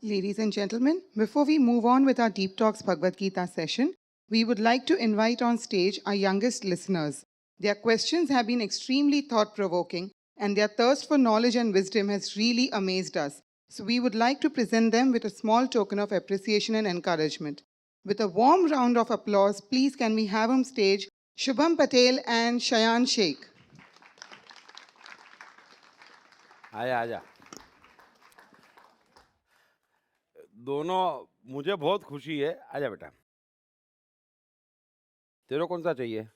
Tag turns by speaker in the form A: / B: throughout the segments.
A: Ladies and gentlemen, before we move on with our Deep Talks Bhagavad Gita session, we would like to invite on stage our youngest listeners. Their questions have been extremely thought provoking, and their thirst for knowledge and wisdom has really amazed us. So, we would like to present them with a small token of appreciation and encouragement. With a warm round of applause, please can we have on stage Shubham Patel and Shayan Sheikh.
B: आजा आजा। दोनों, मुझे बहुत खुशी है। आजा बेटा। तेरे को कौन सा चाहिए?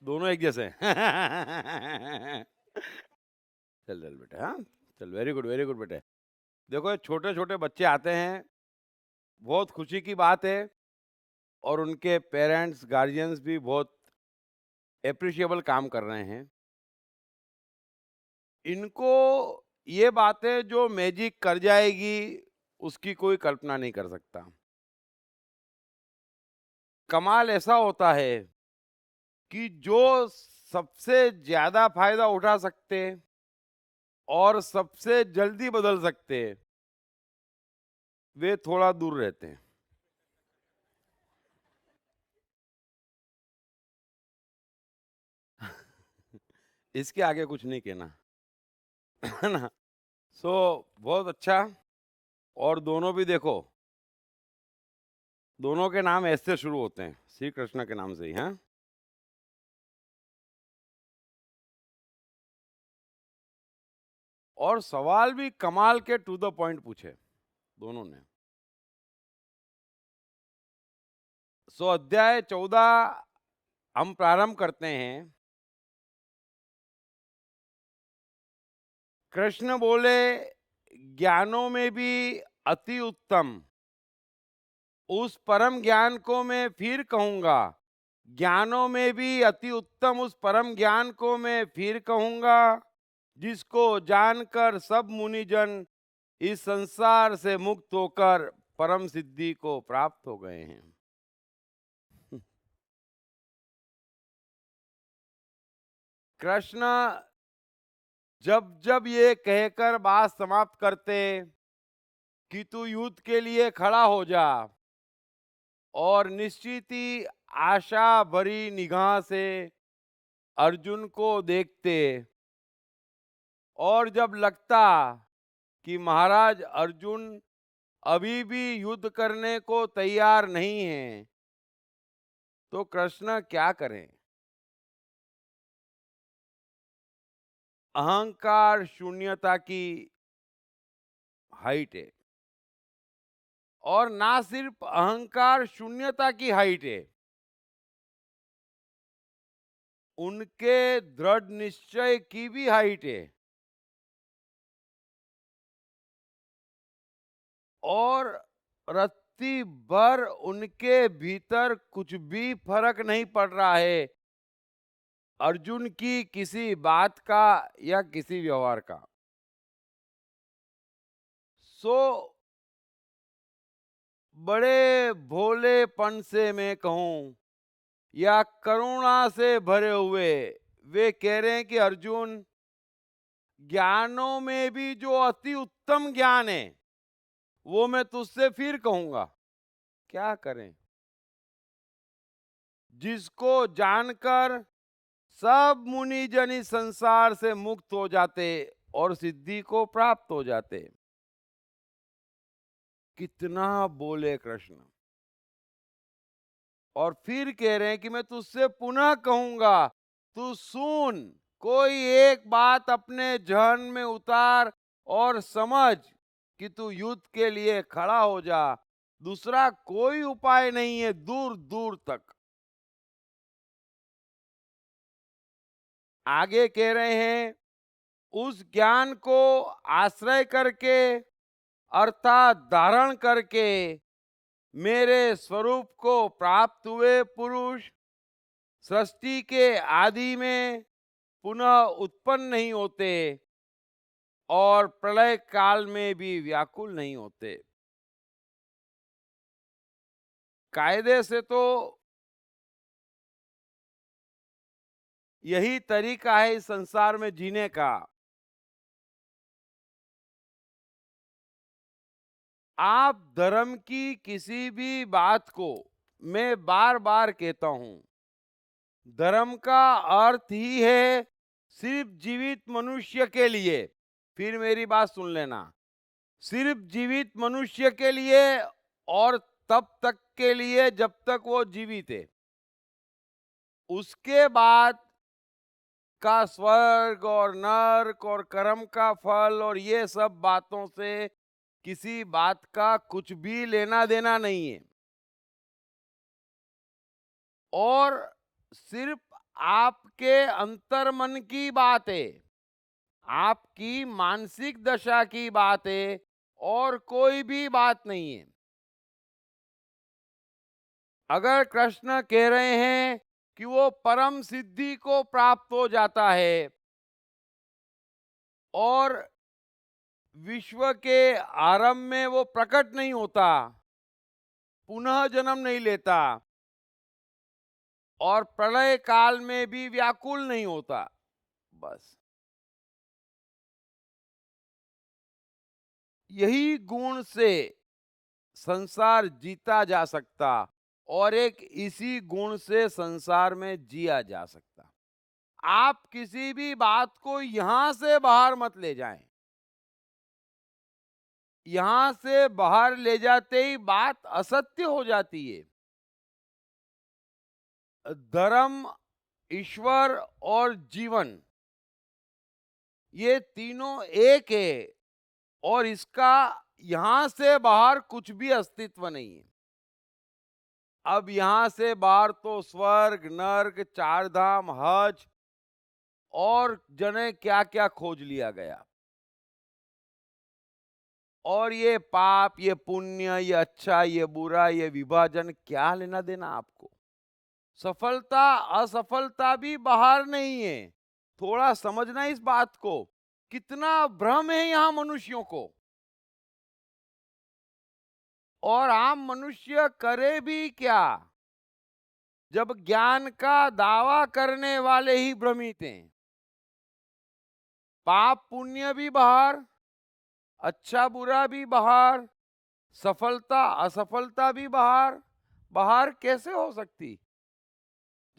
B: दोनों एक जैसे हैं। चल चल बेटा, हाँ चल, वेरी गुड बेटे। देखो, ये छोटे छोटे बच्चे आते हैं, बहुत खुशी की बात है, और उनके पेरेंट्स गार्जियंस भी बहुत एप्रिशिएबल काम कर रहे हैं। इनको ये बातें जो मैजिक कर जाएगी, उसकी कोई कल्पना नहीं कर सकता। कमाल ऐसा होता है कि जो सबसे ज्यादा फायदा उठा सकते और सबसे जल्दी बदल सकते, वे थोड़ा दूर रहते हैं। इसके आगे कुछ नहीं कहना, है ना? सो बहुत अच्छा। और दोनों भी देखो, दोनों के नाम ऐसे शुरू होते हैं, श्री कृष्ण के नाम से ही, हैं? और सवाल भी कमाल के टू द पॉइंट पूछे दोनों ने। सो अध्याय 14 हम प्रारंभ करते हैं। कृष्ण बोले, ज्ञानों में भी अति उत्तम उस परम ज्ञान को मैं फिर कहूंगा, ज्ञानों में भी अति उत्तम उस परम ज्ञान को मैं फिर कहूंगा, जिसको जानकर सब मुनिजन इस संसार से मुक्त होकर परम सिद्धि को प्राप्त हो गए हैं। कृष्ण जब जब ये कहकर बात समाप्त करते कि तू युद्ध के लिए खड़ा हो जा, और निश्चित ही आशा भरी निगाह से अर्जुन को देखते, और जब लगता कि महाराज अर्जुन अभी भी युद्ध करने को तैयार नहीं है, तो कृष्ण क्या करें? अहंकार शून्यता की हाइट है, और ना सिर्फ अहंकार शून्यता की हाइट है, उनके दृढ़ निश्चय की भी हाइट है। और रत्ती भर उनके भीतर कुछ भी फर्क नहीं पड़ रहा है अर्जुन की किसी बात का या किसी व्यवहार का। सो बड़े भोलेपन से मैं कहूं या करुणा से भरे हुए वे कह रहे हैं कि अर्जुन, ज्ञानों में भी जो अति उत्तम ज्ञान है वो मैं तुझसे फिर कहूंगा। क्या करें? जिसको जानकर सब मुनिजन इस संसार से मुक्त हो जाते और सिद्धि को प्राप्त हो जाते। कितना बोले कृष्ण। और फिर कह रहे हैं कि मैं तुझसे पुनः कहूंगा, तू सुन, कोई एक बात अपने जहन में उतार और समझ कि तू युद्ध के लिए खड़ा हो जा। दूसरा कोई उपाय नहीं है दूर दूर तक। आगे कह रहे हैं, उस ज्ञान को आश्रय करके अर्थात धारण करके मेरे स्वरूप को प्राप्त हुए पुरुष सृष्टि के आदि में पुनः उत्पन्न नहीं होते और प्रलय काल में भी व्याकुल नहीं होते। कायदे से तो यही तरीका है इस संसार में जीने का। आप धर्म की किसी भी बात को मैं बार बार कहता हूं, धर्म का अर्थ ही है सिर्फ जीवित मनुष्य के लिए। फिर मेरी बात सुन लेना, सिर्फ जीवित मनुष्य के लिए और तब तक के लिए जब तक वो जीवित है। उसके बाद का स्वर्ग और नर्क और कर्म का फल और ये सब बातों से किसी बात का कुछ भी लेना देना नहीं है। और सिर्फ आपके अंतर्मन की बात है, आपकी मानसिक दशा की बात है, और कोई भी बात नहीं है। अगर कृष्ण कह रहे हैं कि वो परम सिद्धि को प्राप्त हो जाता है और विश्व के आरंभ में वो प्रकट नहीं होता, पुनः जन्म नहीं लेता और प्रलय काल में भी व्याकुल नहीं होता, बस यही गुण से संसार जीता जा सकता और एक इसी गुण से संसार में जिया जा सकता। आप किसी भी बात को यहां से बाहर मत ले जाएं। यहां से बाहर ले जाते ही बात असत्य हो जाती है। धर्म, ईश्वर और जीवन, ये तीनों एक है और इसका यहां से बाहर कुछ भी अस्तित्व नहीं है। अब यहां से बाहर तो स्वर्ग, नर्क, चार धाम, हज और जने क्या क्या खोज लिया गया। और ये पाप, ये पुण्य, ये अच्छा, ये बुरा, ये विभाजन, क्या लेना देना आपको? सफलता असफलता भी बाहर नहीं है। थोड़ा समझना इस बात को, कितना भ्रम है यहां मनुष्यों को। और आम मनुष्य करे भी क्या, जब ज्ञान का दावा करने वाले ही भ्रमित हैं। पाप पुण्य भी बाहर, अच्छा बुरा भी बाहर, सफलता असफलता भी बाहर। बाहर कैसे हो सकती?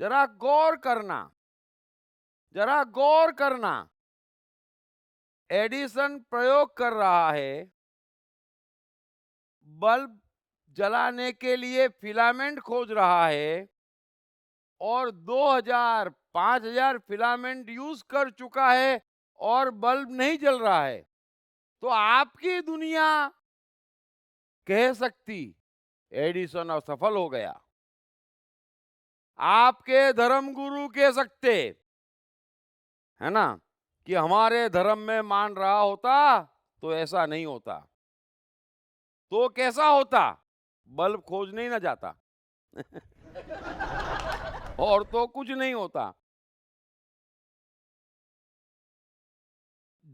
B: जरा गौर करना, जरा गौर करना। एडिसन प्रयोग कर रहा है, बल्ब जलाने के लिए फिलामेंट खोज रहा है और 2000 5000 फिलामेंट यूज कर चुका है और बल्ब नहीं जल रहा है। तो आपकी दुनिया कह सकती एडिसन असफल हो गया, आपके धर्म गुरु कह सकते, है ना, कि हमारे धर्म में मान रहा होता तो ऐसा नहीं होता। तो कैसा होता? बल्ब खोजने ही ना जाता और तो कुछ नहीं होता।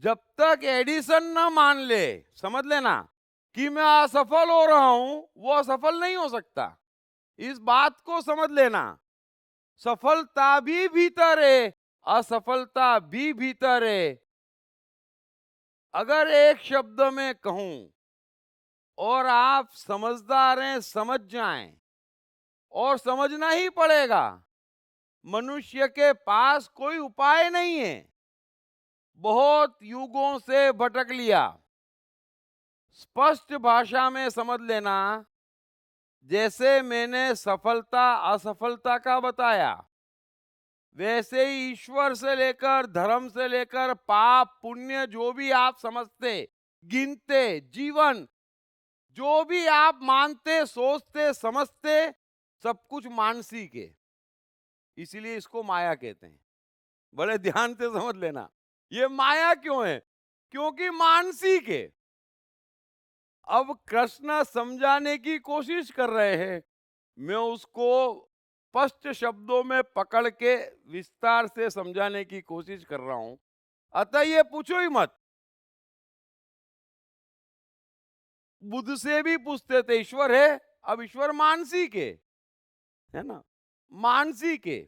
B: जब तक एडिसन ना मान ले, समझ लेना, कि मैं असफल हो रहा हूं, वो असफल नहीं हो सकता। इस बात को समझ लेना, सफलता भी भीतर है, असफलता भी भीतर है। अगर एक शब्द में कहूं और आप समझदार हैं, समझ जाएं, और समझना ही पड़ेगा, मनुष्य के पास कोई उपाय नहीं है। बहुत युगों से भटक लिया। स्पष्ट भाषा में समझ लेना, जैसे मैंने सफलता असफलता का बताया, वैसे ही ईश्वर से लेकर, धर्म से लेकर, पाप पुण्य जो भी आप समझते, गिनते, जीवन जो भी आप मानते, सोचते, समझते, सब कुछ मानसिक है। इसीलिए इसको माया कहते हैं। बड़े ध्यान से समझ लेना, ये माया क्यों है? क्योंकि मानसिक है। अब कृष्ण समझाने की कोशिश कर रहे हैं, मैं उसको स्पष्ट शब्दों में पकड़ के विस्तार से समझाने की कोशिश कर रहा हूं। अतः ये पूछो ही मत। बुद्ध से भी पूछते थे ईश्वर है, अब ईश्वर मानसिक है ना, मानसिक है।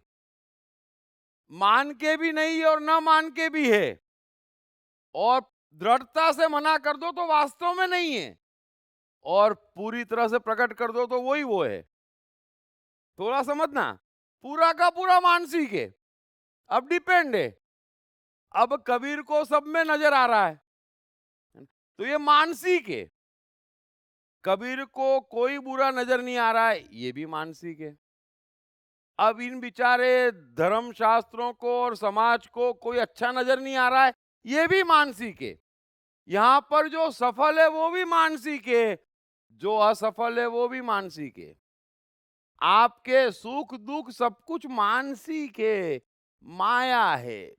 B: मान के भी नहीं और ना मान के भी है, और दृढ़ता से मना कर दो तो वास्तव में नहीं है, और पूरी तरह से प्रकट कर दो तो वही वो है। थोड़ा समझना, पूरा का पूरा मानसिक है। अब डिपेंड है, अब कबीर को सब में नजर आ रहा है, तो ये मानसिक है। कबीर को कोई बुरा नजर नहीं आ रहा है, ये भी मानसिक है। अब इन बेचारे धर्म शास्त्रों को और समाज को कोई अच्छा नजर नहीं आ रहा है, ये भी मानसिक है। यहां पर जो सफल है वो भी मानसिक है, जो असफल है वो भी मानसिक है। आपके सुख दुख सब कुछ मानसिक है, माया है।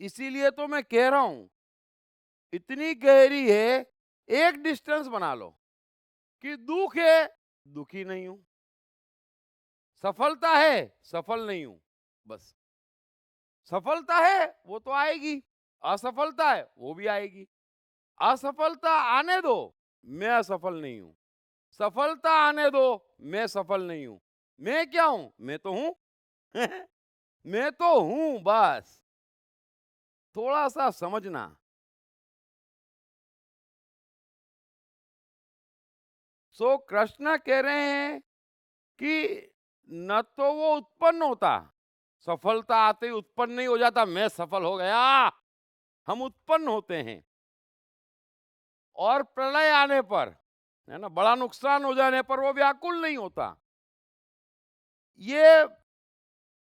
B: इसीलिए तो मैं कह रहा हूं, इतनी गहरी है, एक डिस्टेंस बना लो कि दुख है, दुखी नहीं हूं। सफलता है, सफल नहीं हूं, बस। सफलता है वो तो आएगी, असफलता है वो भी आएगी। असफलता आने दो, मैं असफल नहीं हूं। सफलता आने दो, मैं सफल नहीं हूं। मैं क्या हूं? मैं तो हूं। मैं तो हूं, बस। थोड़ा सा समझना। सो कृष्ण कह रहे हैं कि न तो वो उत्पन्न होता, सफलता आते ही उत्पन्न नहीं हो जाता, मैं सफल हो गया। हम उत्पन्न होते हैं, और प्रलय आने पर, है ना, बड़ा नुकसान हो जाने पर वो व्याकुल नहीं होता। ये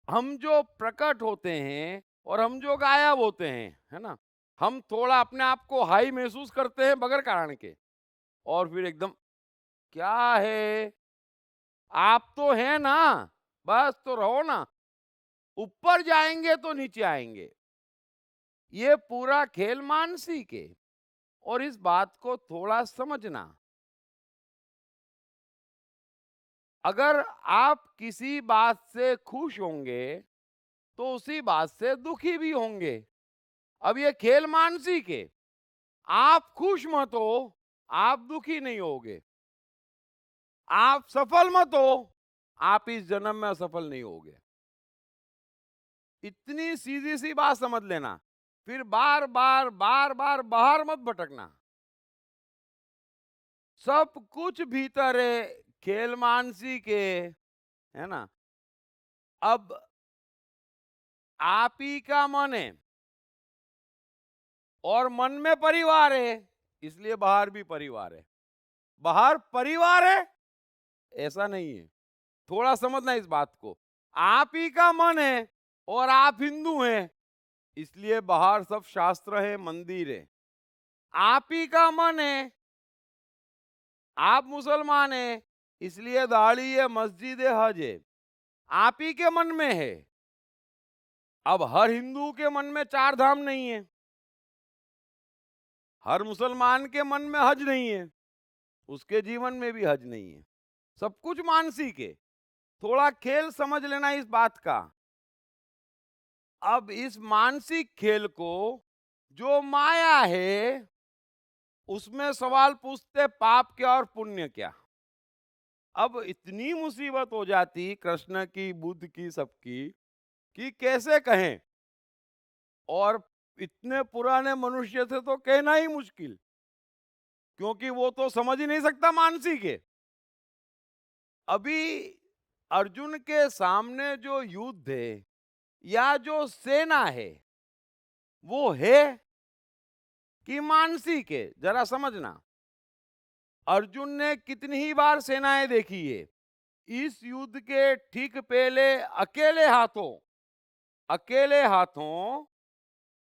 B: हम जो प्रकट होते हैं और हम जो गायब होते हैं, है ना, हम थोड़ा अपने आप को हाई महसूस करते हैं बगैर कारण के, और फिर एकदम क्या है, आप तो है ना, बस तो रहो ना। ऊपर जाएंगे तो नीचे आएंगे। ये पूरा खेल मानसिक है, और इस बात को थोड़ा समझना। अगर आप किसी बात से खुश होंगे तो उसी बात से दुखी भी होंगे। अब ये खेल मानसिक है। आप खुश मत हो, आप दुखी नहीं होगे। आप सफल मत हो, आप इस जन्म में असफल नहीं होगे। इतनी सीधी सी बात समझ लेना, फिर बार बार बार बार बाहर मत भटकना। सब कुछ भीतर है, खेल मानसिक है ना। अब आप ही का मन है, और मन में परिवार है, इसलिए बाहर भी परिवार है। बाहर परिवार है ऐसा नहीं है, थोड़ा समझना इस बात को। आप ही का मन है और आप हिंदू हैं, इसलिए बाहर सब शास्त्र है, मंदिर है। आप ही का मन है, आप मुसलमान हैं, इसलिए दाढ़ी है, मस्जिद है, हज है। आप ही के मन में है। अब हर हिंदू के मन में चार धाम नहीं है, हर मुसलमान के मन में हज नहीं है, उसके जीवन में भी हज नहीं है। सब कुछ मानसिक है। थोड़ा खेल समझ लेना इस बात का। अब इस मानसिक खेल को जो माया है, उसमें सवाल पूछते पाप क्या और पुण्य क्या। अब इतनी मुसीबत हो जाती कृष्ण की, बुद्ध की, सबकी, कि कैसे कहें। और इतने पुराने मनुष्य थे तो कहना ही मुश्किल, क्योंकि वो तो समझ ही नहीं सकता मानसिक है। अभी अर्जुन के सामने जो युद्ध है या जो सेना है, वो है कि मानसिक है, जरा समझना। अर्जुन ने कितनी ही बार सेनाएं देखी है। इस युद्ध के ठीक पहले अकेले हाथों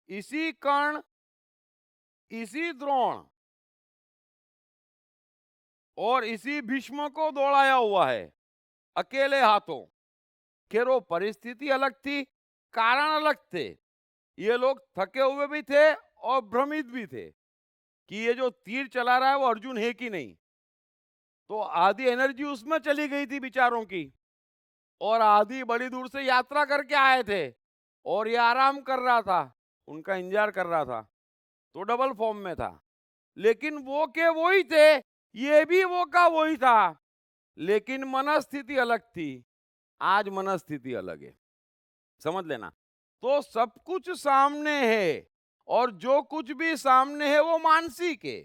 B: इसी कर्ण, इसी द्रोण और इसी भीष्म को दौड़ाया हुआ है, अकेले हाथों। खैर वो परिस्थिति अलग थी, कारण अलग थे। ये लोग थके हुए भी थे और भ्रमित भी थे कि ये जो तीर चला रहा है वो अर्जुन है कि नहीं। तो आधी एनर्जी उसमें चली गई थी बेचारों की, और आधी बड़ी दूर से यात्रा करके आए थे, और ये आराम कर रहा था, उनका इंतजार कर रहा था, तो डबल फॉर्म में था। लेकिन वो के वही थे, ये भी वो का वही था, लेकिन मनस्थिति अलग थी। आज मनस्थिति अलग है, समझ लेना। तो सब कुछ सामने है, और जो कुछ भी सामने है वो मानसिक है।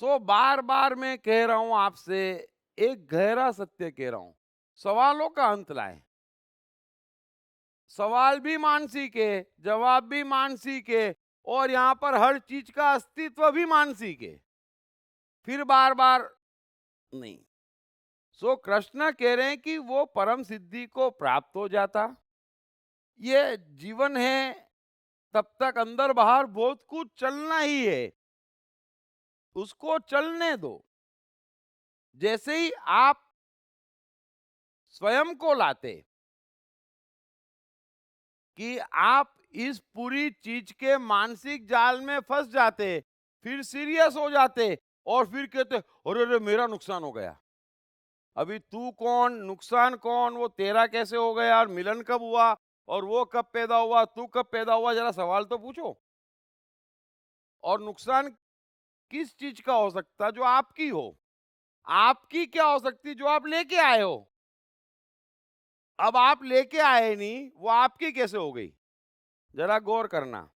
B: सो बार बार मैं कह रहा हूं आपसे, एक गहरा सत्य कह रहा हूं, सवालों का अंत लाए। सवाल भी मानसिक है, जवाब भी मानसिक है, और यहां पर हर चीज का अस्तित्व भी मानसिक है। फिर बार बार नहीं। सो कृष्ण कह रहे हैं कि वो परम सिद्धि को प्राप्त हो जाता। ये जीवन है, तब तक अंदर बाहर बहुत कुछ चलना ही है, उसको चलने दो। जैसे ही आप स्वयं को लाते कि आप इस पूरी चीज के मानसिक जाल में फंस जाते, फिर सीरियस हो जाते, और फिर कहते अरे अरे मेरा नुकसान हो गया। अभी तू कौन, नुकसान कौन, वो तेरा कैसे हो गया, और मिलन कब हुआ, और वो कब पैदा हुआ, तू कब पैदा हुआ, जरा सवाल तो पूछो। और नुकसान किस चीज का हो सकता जो आपकी हो, आपकी क्या हो सकती जो आप लेके आए हो। अब आप लेके आए नहीं, वो आपकी कैसे हो गई, जरा गौर करना।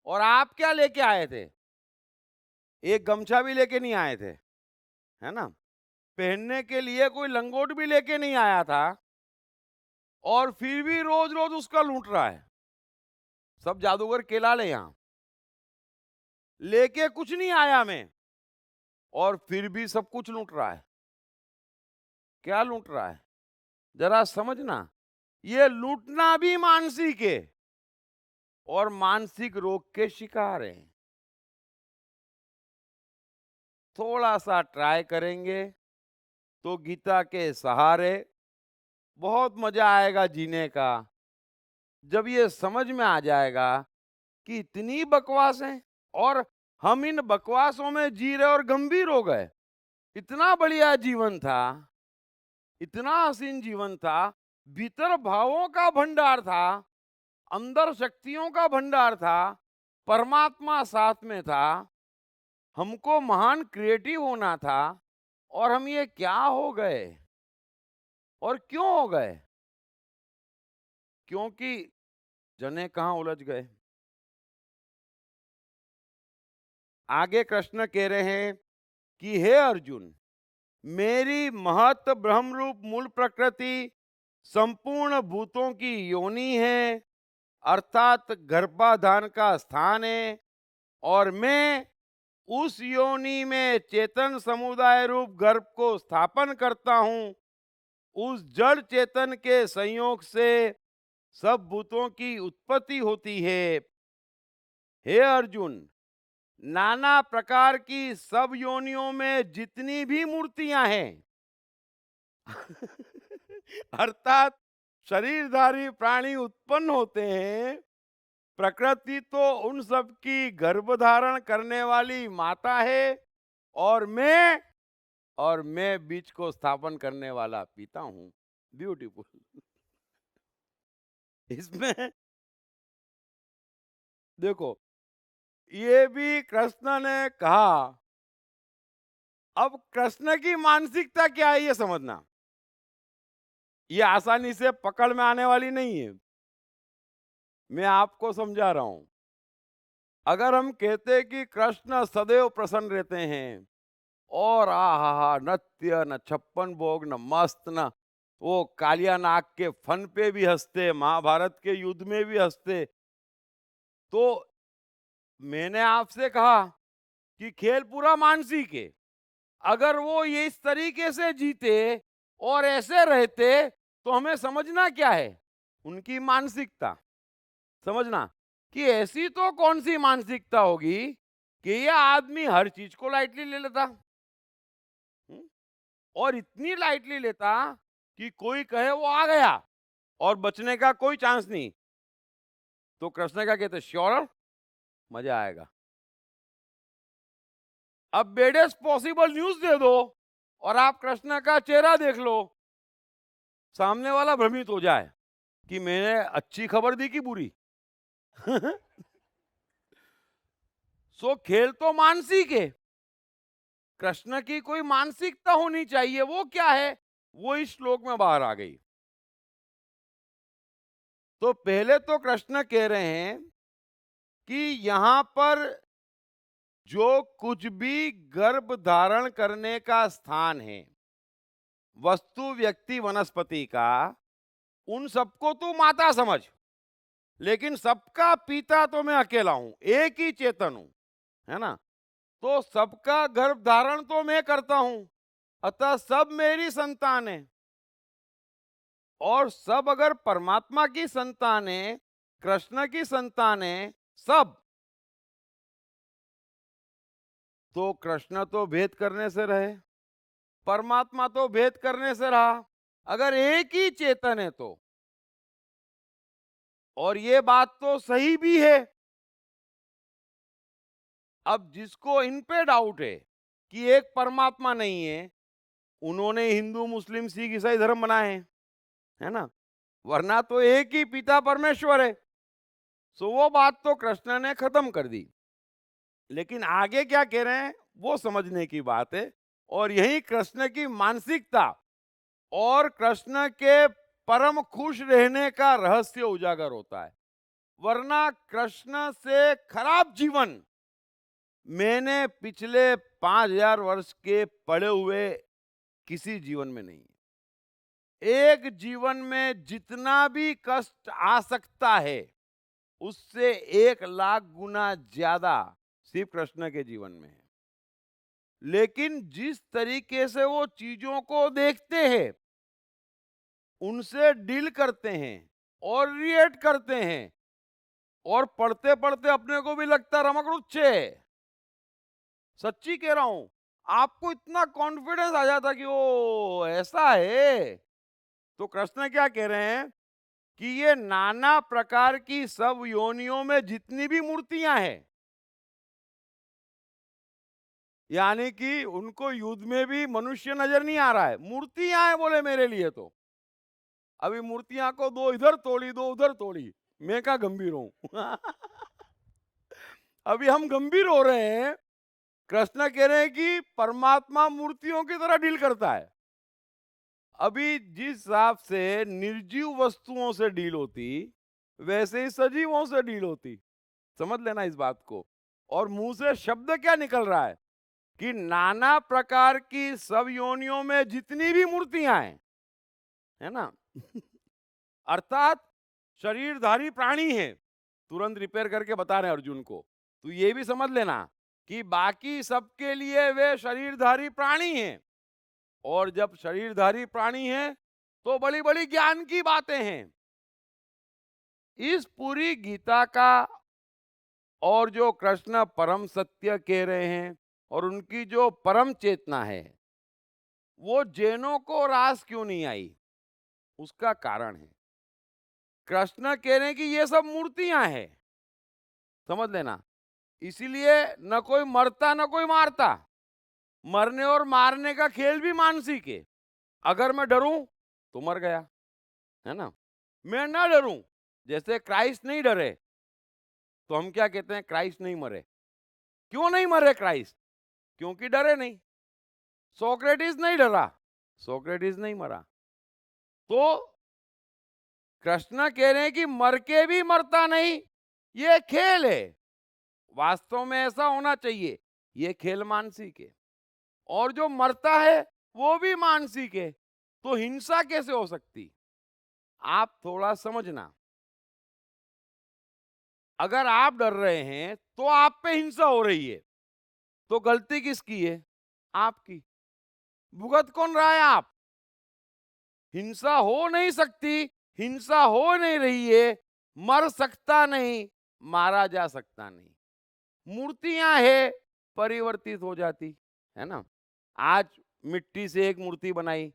B: और आप क्या लेके आए थे, एक गमछा भी लेके नहीं आए थे, है ना, पहनने के लिए कोई लंगोट भी लेके नहीं आया था, और फिर भी रोज रोज उसका लूट रहा है। सब जादूगर केला ले यहां, लेके कुछ नहीं आया मैं, और फिर भी सब कुछ लूट रहा है। क्या लूट रहा है, जरा समझना। ये लूटना भी मानसिक है, और मानसिक रोग के शिकार हैं। थोड़ा सा ट्राई करेंगे तो गीता के सहारे बहुत मजा आएगा जीने का। जब ये समझ में आ जाएगा कि इतनी बकवास है, और हम इन बकवासों में जी रहे और गंभीर हो गए। इतना बढ़िया जीवन था, इतना हसीन जीवन था, भीतर भावों का भंडार था, अंदर शक्तियों का भंडार था, परमात्मा साथ में था, हमको महान क्रिएटिव होना था, और हम ये क्या हो गए, और क्यों हो गए, क्योंकि जने कहां उलझ गए। आगे कृष्ण कह रहे हैं कि हे अर्जुन, मेरी महत ब्रह्मरूप मूल प्रकृति संपूर्ण भूतों की योनि है, अर्थात गर्भाधान का स्थान है, और मैं उस योनि में चेतन समुदाय रूप गर्भ को स्थापन करता हूं। उस जड़ चेतन के संयोग से सब भूतों की उत्पत्ति होती है। हे अर्जुन, नाना प्रकार की सब योनियों में जितनी भी मूर्तियां हैं अर्थात शरीरधारी प्राणी उत्पन्न होते हैं, प्रकृति तो उन सब की गर्भ धारण करने वाली माता है, और मैं बीज को स्थापन करने वाला पिता हूं। ब्यूटीफुल। इसमें देखो, ये भी कृष्ण ने कहा। अब कृष्ण की मानसिकता क्या है ये समझना, ये आसानी से पकड़ में आने वाली नहीं है। मैं आपको समझा रहा हूं। अगर हम कहते कि कृष्ण सदैव प्रसन्न रहते हैं, और आहा नृत्य न छप्पन भोग न मस्त न, वो कालिया नाग के फन पे भी हंसते, महाभारत के युद्ध में भी हंसते, तो मैंने आपसे कहा कि खेल पूरा मानसिक है। अगर वो ये इस तरीके से जीते और ऐसे रहते, तो हमें समझना क्या है, उनकी मानसिकता समझना कि ऐसी तो कौन सी मानसिकता होगी कि यह आदमी हर चीज को लाइटली ले लेता। हम्म? और इतनी लाइटली लेता कि कोई कहे वो आ गया और बचने का कोई चांस नहीं, तो कृष्ण क्या कहते, श्योर, मजा आएगा। अब बेडेस्ट पॉसिबल न्यूज दे दो और आप कृष्ण का चेहरा देख लो, सामने वाला भ्रमित हो जाए कि मैंने अच्छी खबर दी कि बुरी। सो खेल तो मानसिक है, कृष्ण की कोई मानसिकता होनी चाहिए, वो क्या है, वो इस श्लोक में बाहर आ गई। तो पहले तो कृष्ण कह रहे हैं कि यहां पर जो कुछ भी गर्भ धारण करने का स्थान है, वस्तु, व्यक्ति, वनस्पति का, उन सबको तू माता समझ, लेकिन सबका पिता तो मैं अकेला हूं, एक ही चेतन हूं, है ना। तो सबका गर्भ धारण तो मैं करता हूं, अतः सब मेरी संतान है। और सब अगर परमात्मा की संतान है, कृष्ण की संतान है, सब, तो कृष्ण तो भेद करने से रहे, परमात्मा तो भेद करने से रहा। अगर एक ही चेतन है तो, और ये बात तो सही भी है। अब जिसको इन पे डाउट है कि एक परमात्मा नहीं है, उन्होंने हिंदू, मुस्लिम, सिख, ईसाई धर्म बनाए हैं, है ना। वरना तो एक ही पिता परमेश्वर है। सो वो बात तो कृष्ण ने खत्म कर दी। लेकिन आगे क्या कह रहे हैं वो समझने की बात है। और यही कृष्ण की मानसिकता और कृष्ण के परम खुश रहने का रहस्य उजागर होता है। वरना कृष्ण से खराब जीवन मैंने पिछले 5000 वर्ष के पड़े हुए किसी जीवन में नहीं है। एक जीवन में जितना भी कष्ट आ सकता है, उससे 1,00,000 गुना ज्यादा सिर्फ कृष्ण के जीवन में है। लेकिन जिस तरीके से वो चीजों को देखते हैं, उनसे डील करते हैं और रिएक्ट करते हैं, और पढ़ते पढ़ते अपने को भी लगता रमक रुच्छे, सच्ची कह रहा हूं, आपको इतना कॉन्फिडेंस आ जाता कि ओ ऐसा है। तो कृष्ण क्या कह रहे हैं कि ये नाना प्रकार की सब योनियों में जितनी भी मूर्तियां हैं, यानी कि उनको युद्ध में भी मनुष्य नजर नहीं आ रहा है, मूर्तियां हैं बोले मेरे लिए तो। अभी मूर्तियां को दो इधर तोड़ी, दो उधर तोड़ी, मैं क्या गंभीर हूं। अभी हम गंभीर हो रहे हैं। कृष्ण कह रहे हैं कि परमात्मा मूर्तियों की तरह डील करता है। अभी जिस हिसाब से निर्जीव वस्तुओं से डील होती, वैसे ही सजीवों से डील होती। समझ लेना इस बात को। और मुंह से शब्द क्या निकल रहा है कि नाना प्रकार की सब योनियों में जितनी भी मूर्तियां हैं, है ना। अर्थात शरीरधारी प्राणी है। तुरंत रिपेयर करके बता रहे हैं अर्जुन को। तो ये भी समझ लेना कि बाकी सबके लिए वे शरीरधारी प्राणी हैं। और जब शरीरधारी प्राणी हैं तो बड़ी बड़ी ज्ञान की बातें हैं। इस पूरी गीता का, और जो कृष्ण परम सत्य कह रहे हैं और उनकी जो परम चेतना है, वो जैनों को रास क्यों नहीं आई, उसका कारण है कृष्ण कह रहे हैं कि ये सब मूर्तियां हैं। समझ लेना। इसीलिए न कोई मरता न कोई मारता। मरने और मारने का खेल भी मानसिक है। अगर मैं डरूं तो मर गया, है ना। मैं ना डरूं, जैसे क्राइस्ट नहीं डरे, तो हम क्या कहते हैं, क्राइस्ट नहीं मरे। क्यों नहीं मरे क्राइस्ट? क्योंकि डरे नहीं। सोक्रेटिस नहीं डरा, सोक्रेटिस नहीं मरा। तो कृष्ण कह रहे हैं कि मर के भी मरता नहीं, ये खेल है। वास्तव में ऐसा होना चाहिए, ये खेल मानसिक है। और जो मरता है वो भी मानसिक है। तो हिंसा कैसे हो सकती? आप थोड़ा समझना। अगर आप डर रहे हैं तो आप पे हिंसा हो रही है, तो गलती किसकी है? आपकी। भुगत कौन रहा है? आप। हिंसा हो नहीं सकती, हिंसा हो नहीं रही है, मर सकता नहीं, मारा जा सकता नहीं। मूर्तियां है, परिवर्तित हो जाती, है ना। आज मिट्टी से एक मूर्ति बनाई,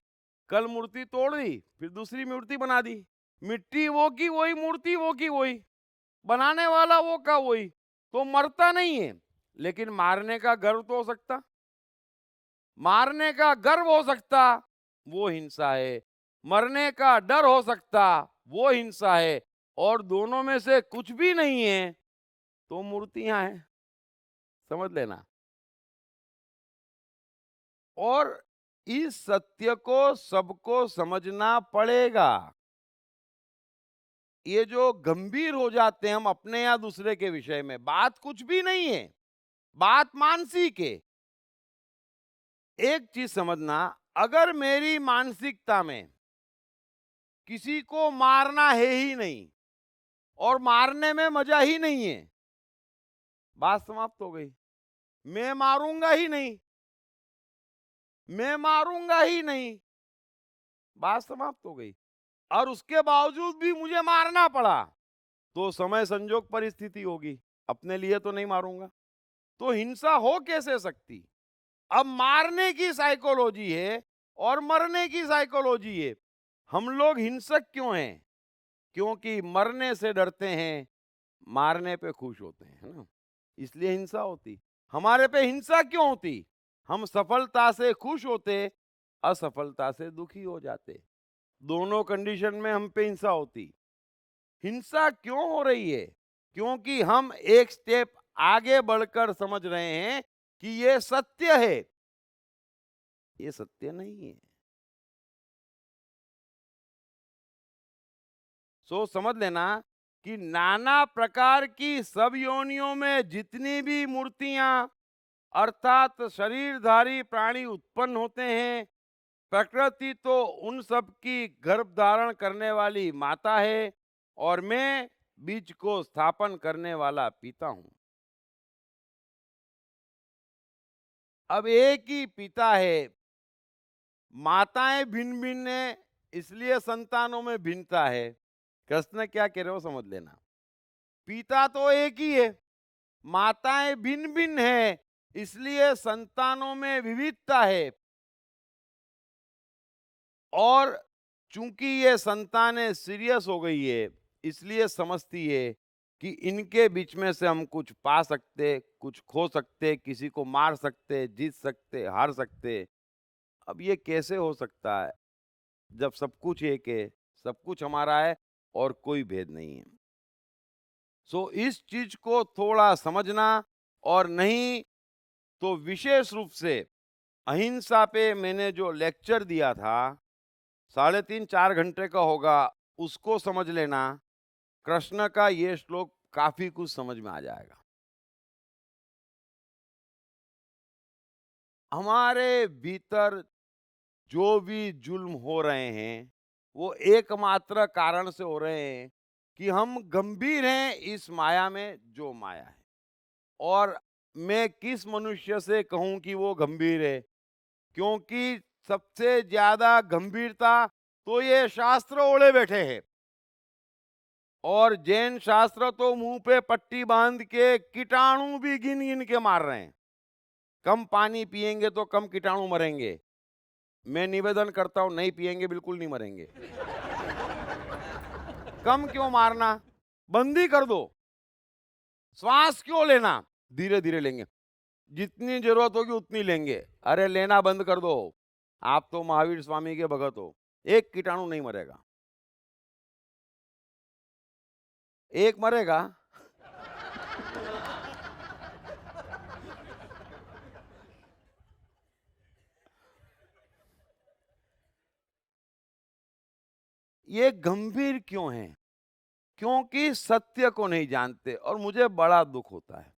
B: कल मूर्ति तोड़ दी, फिर दूसरी मूर्ति बना दी। मिट्टी वो की वही, मूर्ति वो की वही, बनाने वाला वो का वही। तो मरता नहीं है, लेकिन मारने का गर्व तो हो सकता, मारने का गर्व हो सकता, वो हिंसा है। मरने का डर हो सकता, वो हिंसा है। और दोनों में से कुछ भी नहीं है तो मूर्तियां हैं। समझ लेना। और इस सत्य को सबको समझना पड़ेगा। ये जो गंभीर हो जाते हैं हम अपने या दूसरे के विषय में, बात कुछ भी नहीं है। बात मानसिक है। एक चीज समझना, अगर मेरी मानसिकता में किसी को मारना है ही नहीं और मारने में मजा ही नहीं है, बात समाप्त हो गई। मैं मारूंगा ही नहीं, मैं मारूंगा ही नहीं, बात समाप्त हो गई। और उसके बावजूद भी मुझे मारना पड़ा तो समय संजोग परिस्थिति होगी, अपने लिए तो नहीं मारूंगा। तो हिंसा हो कैसे सकती? अब मारने की साइकोलॉजी है और मरने की साइकोलॉजी है। हम लोग हिंसक क्यों हैं? क्योंकि मरने से डरते हैं, मारने पे खुश होते हैं, है ना? इसलिए हिंसा होती। हमारे पे हिंसा क्यों होती? हम सफलता से खुश होते, असफलता से दुखी हो जाते। दोनों कंडीशन में हम पे हिंसा होती। हिंसा क्यों हो रही है? क्योंकि हम एक स्टेप आगे बढ़कर समझ रहे हैं कि ये सत्य है। ये सत्य नहीं है। सो समझ लेना कि नाना प्रकार की सब योनियों में जितनी भी मूर्तियां अर्थात शरीरधारी प्राणी उत्पन्न होते हैं, प्रकृति तो उन सब की गर्भ धारण करने वाली माता है और मैं बीज को स्थापन करने वाला पिता हूं। अब एक ही पिता है, माताएं भिन्न भिन्न है, इसलिए संतानों में भिन्नता है। कृष्ण क्या कह रहे हो समझ लेना। पिता तो एक ही है, माताएं भिन्न भिन्न है, इसलिए संतानों में विविधता है। और चूंकि ये संतानें सीरियस हो गई है, इसलिए समझती है कि इनके बीच में से हम कुछ पा सकते, कुछ खो सकते, किसी को मार सकते, जीत सकते, हार सकते। अब ये कैसे हो सकता है जब सब कुछ एक है, सब कुछ हमारा है और कोई भेद नहीं है। सो इस चीज को थोड़ा समझना, और नहीं तो विशेष रूप से अहिंसा पे मैंने जो लेक्चर दिया था 3.5-4 घंटे का होगा, उसको समझ लेना। कृष्ण का ये श्लोक काफी कुछ समझ में आ जाएगा। हमारे भीतर जो भी जुल्म हो रहे हैं वो एकमात्र कारण से हो रहे हैं कि हम गंभीर हैं इस माया में, जो माया है। और मैं किस मनुष्य से कहूं कि वो गंभीर है? क्योंकि सबसे ज्यादा गंभीरता तो ये शास्त्र ओढ़े बैठे हैं, और जैन शास्त्र तो मुंह पे पट्टी बांध के कीटाणु भी गिन गिन के मार रहे हैं। कम पानी पिएंगे तो कम कीटाणु मरेंगे। मैं निवेदन करता हूं, नहीं पिएंगे बिल्कुल नहीं मरेंगे। कम क्यों मारना, बंद ही कर दो। श्वास क्यों लेना, धीरे धीरे लेंगे, जितनी जरूरत होगी उतनी लेंगे। अरे लेना बंद कर दो। आप तो महावीर स्वामी के भगत हो, एक कीटाणु नहीं मरेगा। एक मरेगा। ये गंभीर क्यों है? क्योंकि सत्य को नहीं जानते, और मुझे बड़ा दुख होता है।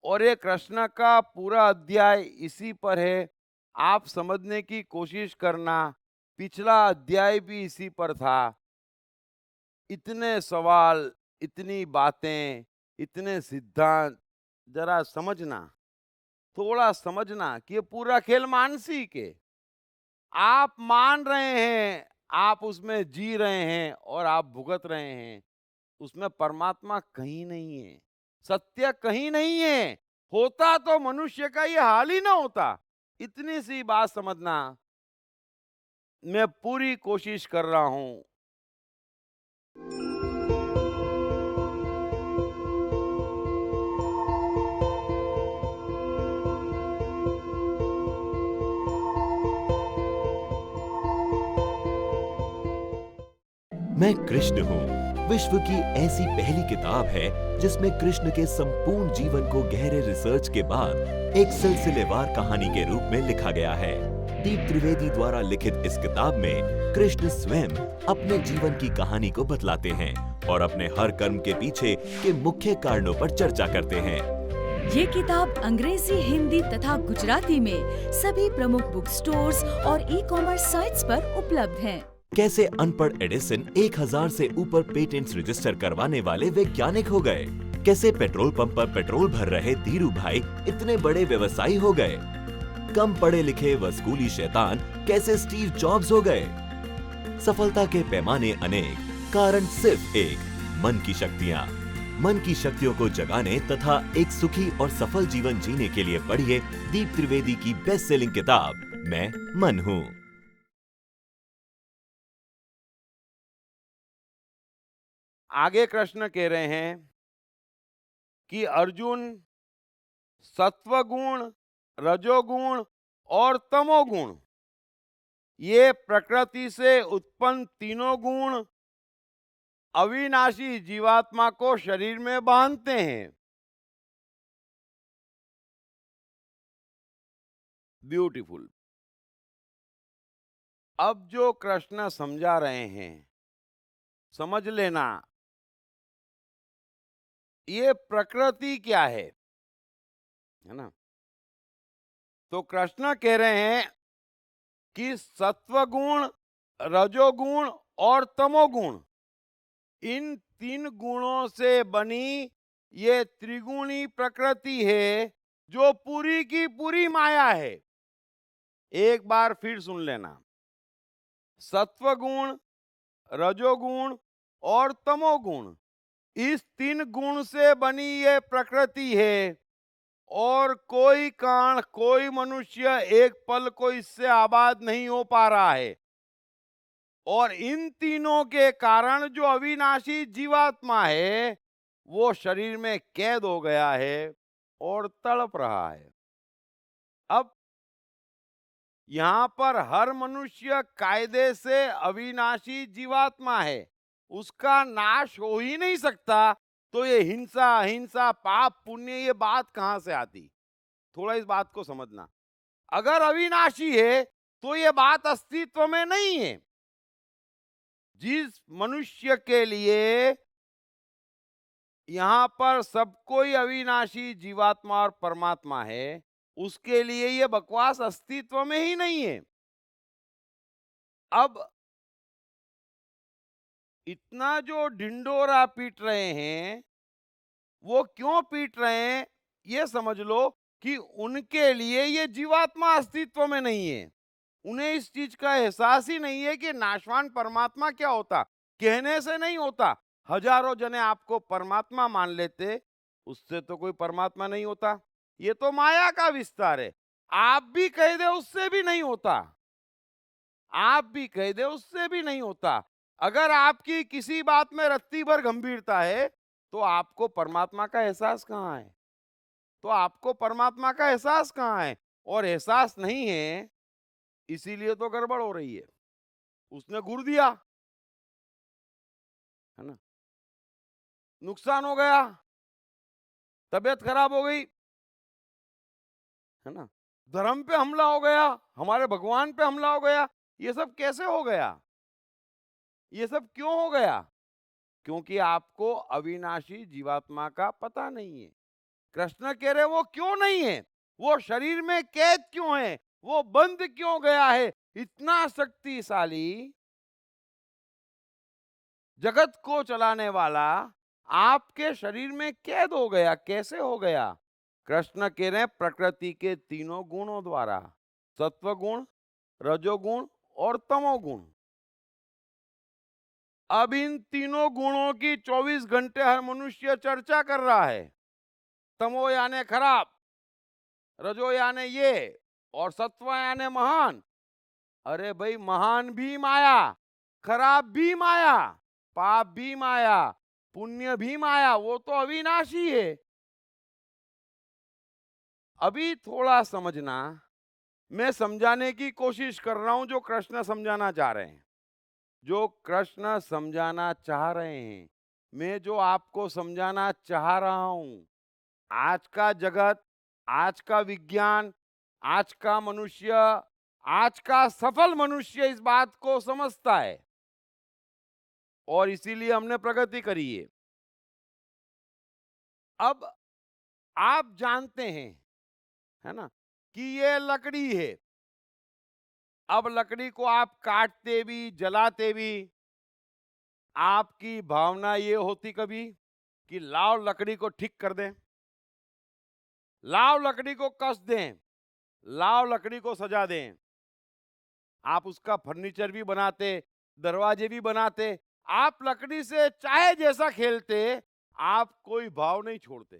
B: और ये कृष्ण का पूरा अध्याय इसी पर है। आप समझने की कोशिश करना, पिछला अध्याय भी इसी पर था। इतने सवाल, इतनी बातें, इतने सिद्धांत, जरा समझना, थोड़ा समझना कि ये पूरा खेल मानसिक है। आप मान रहे हैं, आप उसमें जी रहे हैं और आप भुगत रहे हैं, उसमें परमात्मा कहीं नहीं है, सत्य कहीं नहीं है। होता तो मनुष्य का ये हाल ही ना होता। इतनी सी बात समझना, मैं पूरी कोशिश कर रहा हूं।
C: मैं कृष्ण हूँ विश्व की ऐसी पहली किताब है जिसमें कृष्ण के संपूर्ण जीवन को गहरे रिसर्च के बाद एक सिलसिलेवार कहानी के रूप में लिखा गया है। दीप त्रिवेदी द्वारा लिखित इस किताब में कृष्ण स्वयं अपने जीवन की कहानी को बतलाते हैं और अपने हर कर्म के पीछे के मुख्य कारणों पर चर्चा करते हैं।
D: ये किताब अंग्रेजी, हिंदी तथा गुजराती में सभी प्रमुख बुक स्टोर्स और ई-कॉमर्स साइट्स पर उपलब्ध है।
C: कैसे अनपढ़ एडिसन 1000 से ऊपर पेटेंट्स रजिस्टर करवाने वाले वैज्ञानिक हो गए? कैसे पेट्रोल पंप पर पेट्रोल भर रहे धीरू भाई इतने बड़े व्यवसायी हो गए? कम पढ़े लिखे व स्कूली शैतान कैसे स्टीव जॉब्स हो गए? सफलता के पैमाने अनेक, कारण सिर्फ एक, मन की शक्तियाँ। मन की शक्तियों को जगाने तथा एक सुखी और सफल जीवन जीने के लिए पढ़िए दीप त्रिवेदी की बेस्ट सेलिंग किताब मैं मन हूँ।
B: आगे कृष्ण कह रहे हैं कि अर्जुन सत्वगुण, रजोगुण और तमोगुण, ये प्रकृति से उत्पन्न तीनों गुण अविनाशी जीवात्मा को शरीर में बांधते हैं। ब्यूटीफुल। अब जो कृष्ण समझा रहे हैं, समझ लेना, ये प्रकृति क्या है ना? तो कृष्ण कह रहे हैं कि सत्वगुण, रजोगुण और तमोगुण, इन तीन गुणों से बनी ये त्रिगुणी प्रकृति है जो पूरी की पूरी माया है। एक बार फिर सुन लेना, सत्वगुण, रजोगुण और तमोगुण, इस तीन गुण से बनी ये प्रकृति है और कोई काण, कोई मनुष्य एक पल को इससे आबाद नहीं हो पा रहा है। और इन तीनों के कारण जो अविनाशी जीवात्मा है वो शरीर में कैद हो गया है और तड़प रहा है। अब यहां पर हर मनुष्य कायदे से अविनाशी जीवात्मा है, उसका नाश हो ही नहीं सकता। तो ये हिंसा, अहिंसा, पाप, पुण्य, ये बात कहां से आती? थोड़ा इस बात को समझना। अगर अविनाशी है तो ये बात अस्तित्व में नहीं है। जिस मनुष्य के लिए यहां पर सब कोई अविनाशी जीवात्मा और परमात्मा है, उसके लिए ये बकवास अस्तित्व में ही नहीं है। अब इतना जो ढिंडोरा पीट रहे हैं, वो क्यों पीट रहे हैं? ये समझ लो कि उनके लिए ये जीवात्मा अस्तित्व में नहीं है। उन्हें इस चीज का एहसास ही नहीं है कि नाशवान परमात्मा क्या होता। कहने से नहीं होता। हजारों जने आपको परमात्मा मान लेते, उससे तो कोई परमात्मा नहीं होता। ये तो माया का विस्तार है। आप भी कह दे उससे भी नहीं होता। आप भी कह दे उससे भी नहीं होता। अगर आपकी किसी बात में रत्ती भर गंभीरता है तो आपको परमात्मा का एहसास कहाँ है? तो आपको परमात्मा का एहसास कहाँ है? और एहसास नहीं है, इसीलिए तो गड़बड़ हो रही है। उसने गुर दिया, है ना, नुकसान हो गया, तबीयत खराब हो गई, है ना, धर्म पे हमला हो गया, हमारे भगवान पे हमला हो गया। ये सब कैसे हो गया? ये सब क्यों हो गया? क्योंकि आपको अविनाशी जीवात्मा का पता नहीं है। कृष्ण कह रहे वो क्यों नहीं है, वो शरीर में कैद क्यों है, वो बंद क्यों गया है? इतना शक्तिशाली जगत को चलाने वाला आपके शरीर में कैद हो गया, कैसे हो गया? कृष्ण कह रहे हैं प्रकृति के तीनों गुणों द्वारा, सत्वगुण, रजोगुण और तमोगुण। अब इन तीनों गुणों की 24 घंटे हर मनुष्य चर्चा कर रहा है। तमो यानी खराब, रजो यानी ये, और सत्व यानी महान। अरे भाई, महान भी माया, खराब भी माया, पाप भी माया, पुण्य भी माया, वो तो अविनाशी है। अभी थोड़ा समझना, मैं समझाने की कोशिश कर रहा हूं जो कृष्ण समझाना चाह रहे हैं। जो कृष्ण समझाना चाह रहे हैं, मैं जो आपको समझाना चाह रहा हूं, आज का जगत, आज का विज्ञान, आज का मनुष्य, आज का सफल मनुष्य इस बात को समझता है और इसीलिए हमने प्रगति करी है। अब आप जानते हैं, है ना, कि ये लकड़ी है। अब लकड़ी को आप काटते भी, जलाते भी, आपकी भावना ये होती कभी कि लाओ लकड़ी को ठीक कर दें, लाओ लकड़ी को कस दें, लाओ लकड़ी को सजा दें। आप उसका फर्नीचर भी बनाते, दरवाजे भी बनाते, आप लकड़ी से चाहे जैसा खेलते, आप कोई भाव नहीं छोड़ते,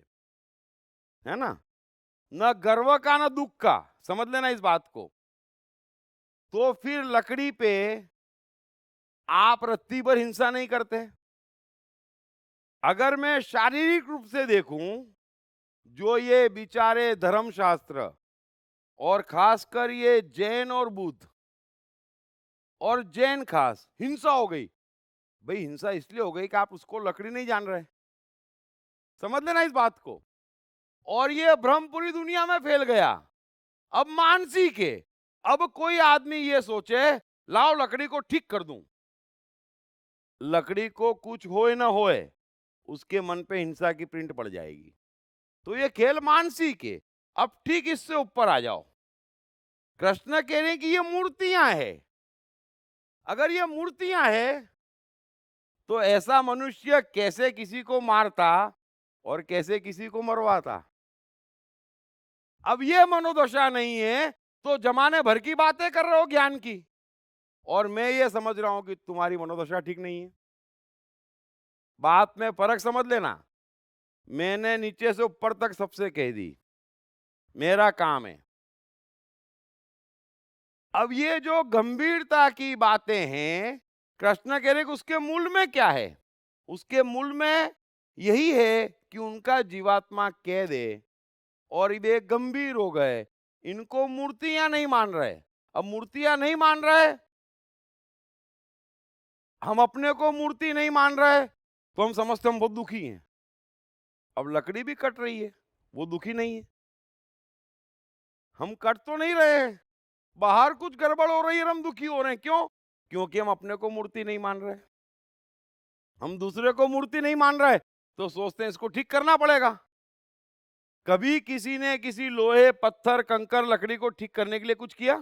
B: है ना? न गर्व का न दुख का, समझ लेना इस बात को। तो फिर लकड़ी पे आप रत्ती भर हिंसा नहीं करते। अगर मैं शारीरिक रूप से देखूं, जो ये बिचारे धर्मशास्त्र और खासकर ये जैन और बुद्ध और जैन खास हिंसा हो गई। भाई हिंसा इसलिए हो गई कि आप उसको लकड़ी नहीं जान रहे, समझ लेना इस बात को। और ये भ्रम पूरी दुनिया में फैल गया। अब मानसिक है, अब कोई आदमी ये सोचे लाओ लकड़ी को ठीक कर दूं, लकड़ी को कुछ होए ना होए, उसके मन पे हिंसा की प्रिंट पड़ जाएगी। तो ये खेल मानसिक है। अब ठीक इससे ऊपर आ जाओ। कृष्ण कह रहे हैं कि ये मूर्तियां हैं। अगर ये मूर्तियां हैं तो ऐसा मनुष्य कैसे किसी को मारता और कैसे किसी को मरवाता? अब ये मनोदशा नहीं है तो जमाने भर की बातें कर रहे हो ज्ञान की, और मैं ये समझ रहा हूं कि तुम्हारी मनोदशा ठीक नहीं है। बात में फर्क समझ लेना। मैंने नीचे से ऊपर तक सबसे कह दी, मेरा काम है। अब ये जो गंभीरता की बातें हैं, कृष्ण कह रहे कि उसके मूल में क्या है? उसके मूल में यही है कि उनका जीवात्मा कह दे और ये गंभीर हो गए, इनको मूर्तियां नहीं मान रहे। अब मूर्तियां नहीं मान रहे, हम अपने को मूर्ति नहीं मान रहे, तो हम समझते हम बहुत दुखी हैं। अब लकड़ी भी कट रही है, वो दुखी नहीं है। हम कट तो नहीं रहे हैं, बाहर कुछ गड़बड़ हो रही है, हम दुखी हो रहे हैं। क्यों? क्योंकि हम अपने को मूर्ति नहीं मान रहे। हम दूसरे को मूर्ति नहीं मान रहे तो सोचते हैं इसको ठीक करना पड़ेगा। कभी किसी ने किसी लोहे, पत्थर, कंकर, लकड़ी को ठीक करने के लिए कुछ किया?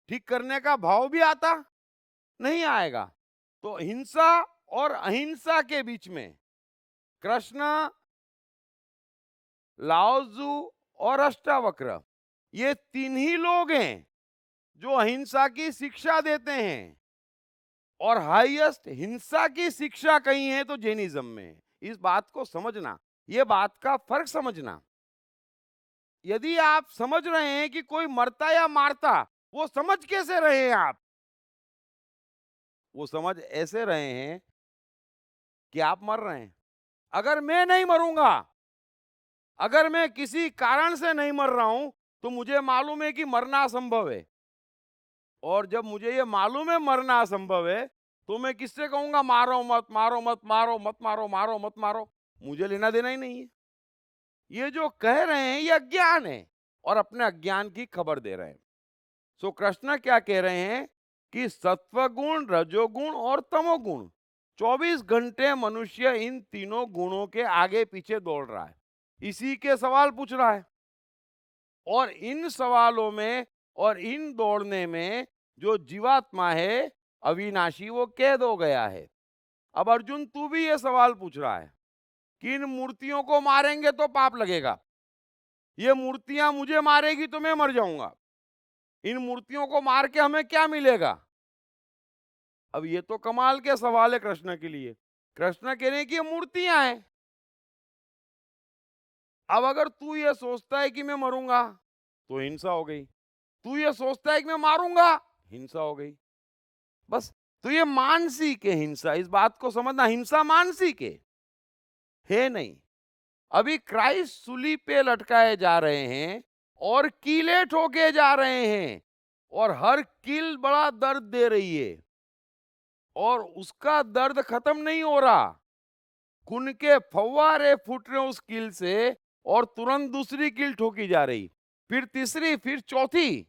B: ठीक करने का भाव भी आता नहीं आएगा। तो हिंसा और अहिंसा के बीच में कृष्ण, लाओजू और अष्टावक्र, ये तीन ही लोग हैं जो अहिंसा की शिक्षा देते हैं। और हाईएस्ट हिंसा की शिक्षा कहीं है तो जैनिज्म में। इस बात को समझना, ये बात का फर्क समझना। यदि आप समझ रहे हैं कि कोई मरता या मारता, वो समझ कैसे रहे हैं आप? वो समझ ऐसे रहे हैं कि आप मर रहे हैं। अगर मैं नहीं मरूंगा, अगर मैं किसी कारण से नहीं मर रहा हूं, तो मुझे मालूम है कि मरना असंभव है। और जब मुझे ये मालूम है मरना असंभव है, तो मैं किससे कहूंगा मारो मत, मारो मत, मारो मत, मारो, मारो मत, मारो? मुझे लेना देना ही नहीं है। ये जो कह रहे हैं ये अज्ञान है और अपने अज्ञान की खबर दे रहे हैं। सो कृष्ण क्या कह रहे हैं कि सत्वगुण, रजोगुण और तमोगुण, 24 घंटे मनुष्य इन तीनों गुणों के आगे पीछे दौड़ रहा है, इसी के सवाल पूछ रहा है। और इन सवालों में और इन दौड़ने में जो जीवात्मा है अविनाशी, वो कैद हो गया है। अब अर्जुन तू भी ये सवाल पूछ रहा है कि इन मूर्तियों को मारेंगे तो पाप लगेगा, ये मूर्तियां मुझे मारेगी तो मैं मर जाऊंगा, इन मूर्तियों को मार के हमें क्या मिलेगा? अब ये तो कमाल के सवाल है कृष्ण के लिए। कृष्ण कह रहे हैं कि ये मूर्तियां हैं। अब अगर तू ये सोचता है कि मैं मरूंगा तो हिंसा हो गई, तू ये सोचता है कि मैं मारूंगा, हिंसा हो गई। बस, तो ये मानसिक है हिंसा। इस बात को समझना, हिंसा मानसिक है नहीं। अभी क्राइस्ट सूली पे लटकाए जा रहे हैं और कीले ठोके जा रहे हैं, और हर कील बड़ा दर्द दे रही है, और उसका दर्द खत्म नहीं हो रहा। खून के फव्वारे फूट रहे उस कील से, और तुरंत दूसरी कील ठोकी जा रही, फिर तीसरी, फिर चौथी,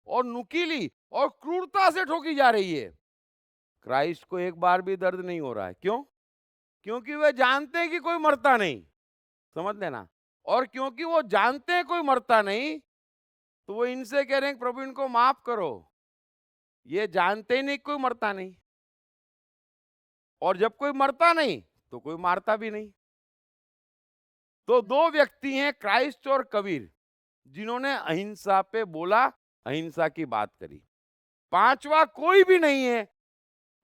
B: और नुकीली और क्रूरता से ठोकी जा रही है। क्राइस्ट को एक बार भी दर्द नहीं हो रहा है। क्यों? क्योंकि वे जानते हैं कि कोई मरता नहीं। समझ लेना, और क्योंकि वो जानते हैं कोई मरता नहीं, तो वो इनसे कह रहे हैं प्रभु इनको माफ करो। ये जानते ही नहीं कोई मरता नहीं, और जब कोई मरता नहीं तो कोई मारता भी नहीं। तो दो व्यक्ति हैं, क्राइस्ट और कबीर, जिन्होंने अहिंसा पे बोला, अहिंसा की बात करी। पांचवा कोई भी नहीं है।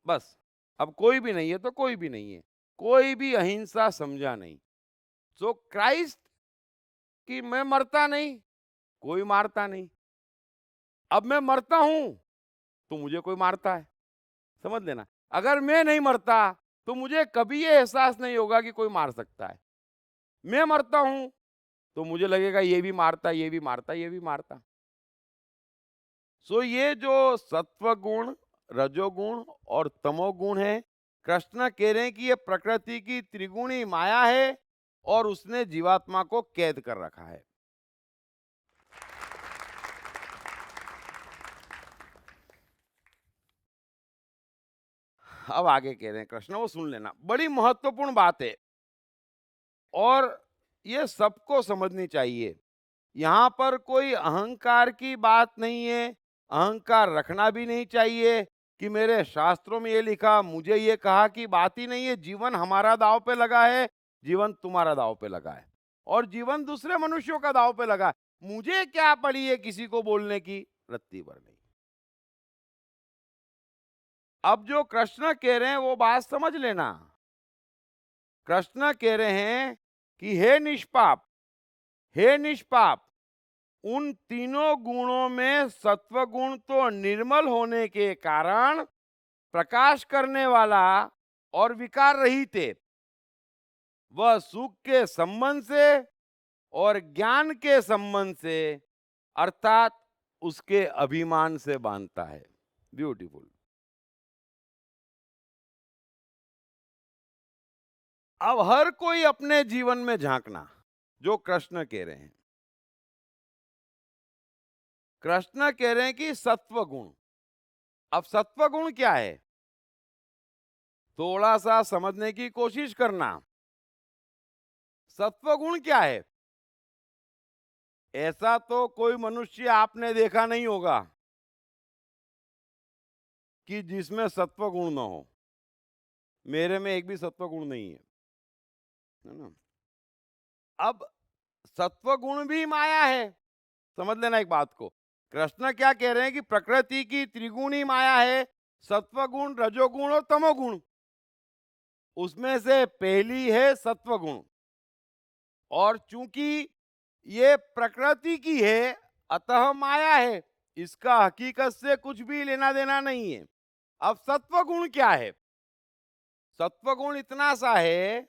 B: बस अब कोई भी नहीं है तो कोई भी नहीं है, कोई भी अहिंसा समझा नहीं। सो क्राइस्ट कि मैं मरता नहीं, कोई मारता नहीं। अब मैं मरता हूं तो मुझे कोई मारता है। समझ लेना, अगर मैं नहीं मरता तो मुझे कभी ये एहसास नहीं होगा कि कोई मार सकता है। मैं मरता हूं तो मुझे लगेगा ये भी मारता, ये भी मारता, ये भी मारता। सो ये जो सत्व गुण, रजोगुण और तमोगुण है, कृष्ण कह रहे हैं कि ये प्रकृति की त्रिगुणी माया है और उसने जीवात्मा को कैद कर रखा है। अब आगे कह रहे हैं कृष्ण, वो सुन लेना, बड़ी महत्वपूर्ण बात है और ये सबको समझनी चाहिए। यहां पर कोई अहंकार की बात नहीं है, अहंकार रखना भी नहीं चाहिए कि मेरे शास्त्रों में ये लिखा, मुझे ये कहा, की बात ही नहीं है। जीवन हमारा दांव पे लगा है, जीवन तुम्हारा दांव पे लगा है, और जीवन दूसरे मनुष्यों का दांव पे लगा है। मुझे क्या पड़ी है किसी को बोलने की, रत्ती भर नहीं। अब जो कृष्ण कह रहे हैं वो बात समझ लेना। कृष्ण कह रहे हैं कि हे निष्पाप, हे निष्पाप, उन तीनों गुणों में सत्व गुण तो निर्मल होने के कारण प्रकाश करने वाला और विकार रहित है। वह सुख के संबंध से और ज्ञान के संबंध से, अर्थात उसके अभिमान से बांधता है। ब्यूटीफुल। अब हर कोई अपने जीवन में झांकना, जो कृष्ण कह रहे हैं। कृष्ण कह रहे हैं कि सत्व गुण। अब सत्व गुण क्या है, थोड़ा सा समझने की कोशिश करना। सत्व गुण क्या है? ऐसा तो कोई मनुष्य आपने देखा नहीं होगा कि जिसमें सत्व गुण ना हो। मेरे में एक भी सत्व गुण नहीं है ना। अब सत्व गुण भी माया है, समझ लेना एक बात को। कृष्ण क्या कह रहे हैं कि प्रकृति की त्रिगुणी माया है, सत्व गुण, रजोगुण और तमोगुण। उसमें से पहली है सत्व गुण, और चूंकि ये प्रकृति की है अतः माया है, इसका हकीकत से कुछ भी लेना देना नहीं है। अब सत्व गुण क्या है? सत्व गुण इतना सा है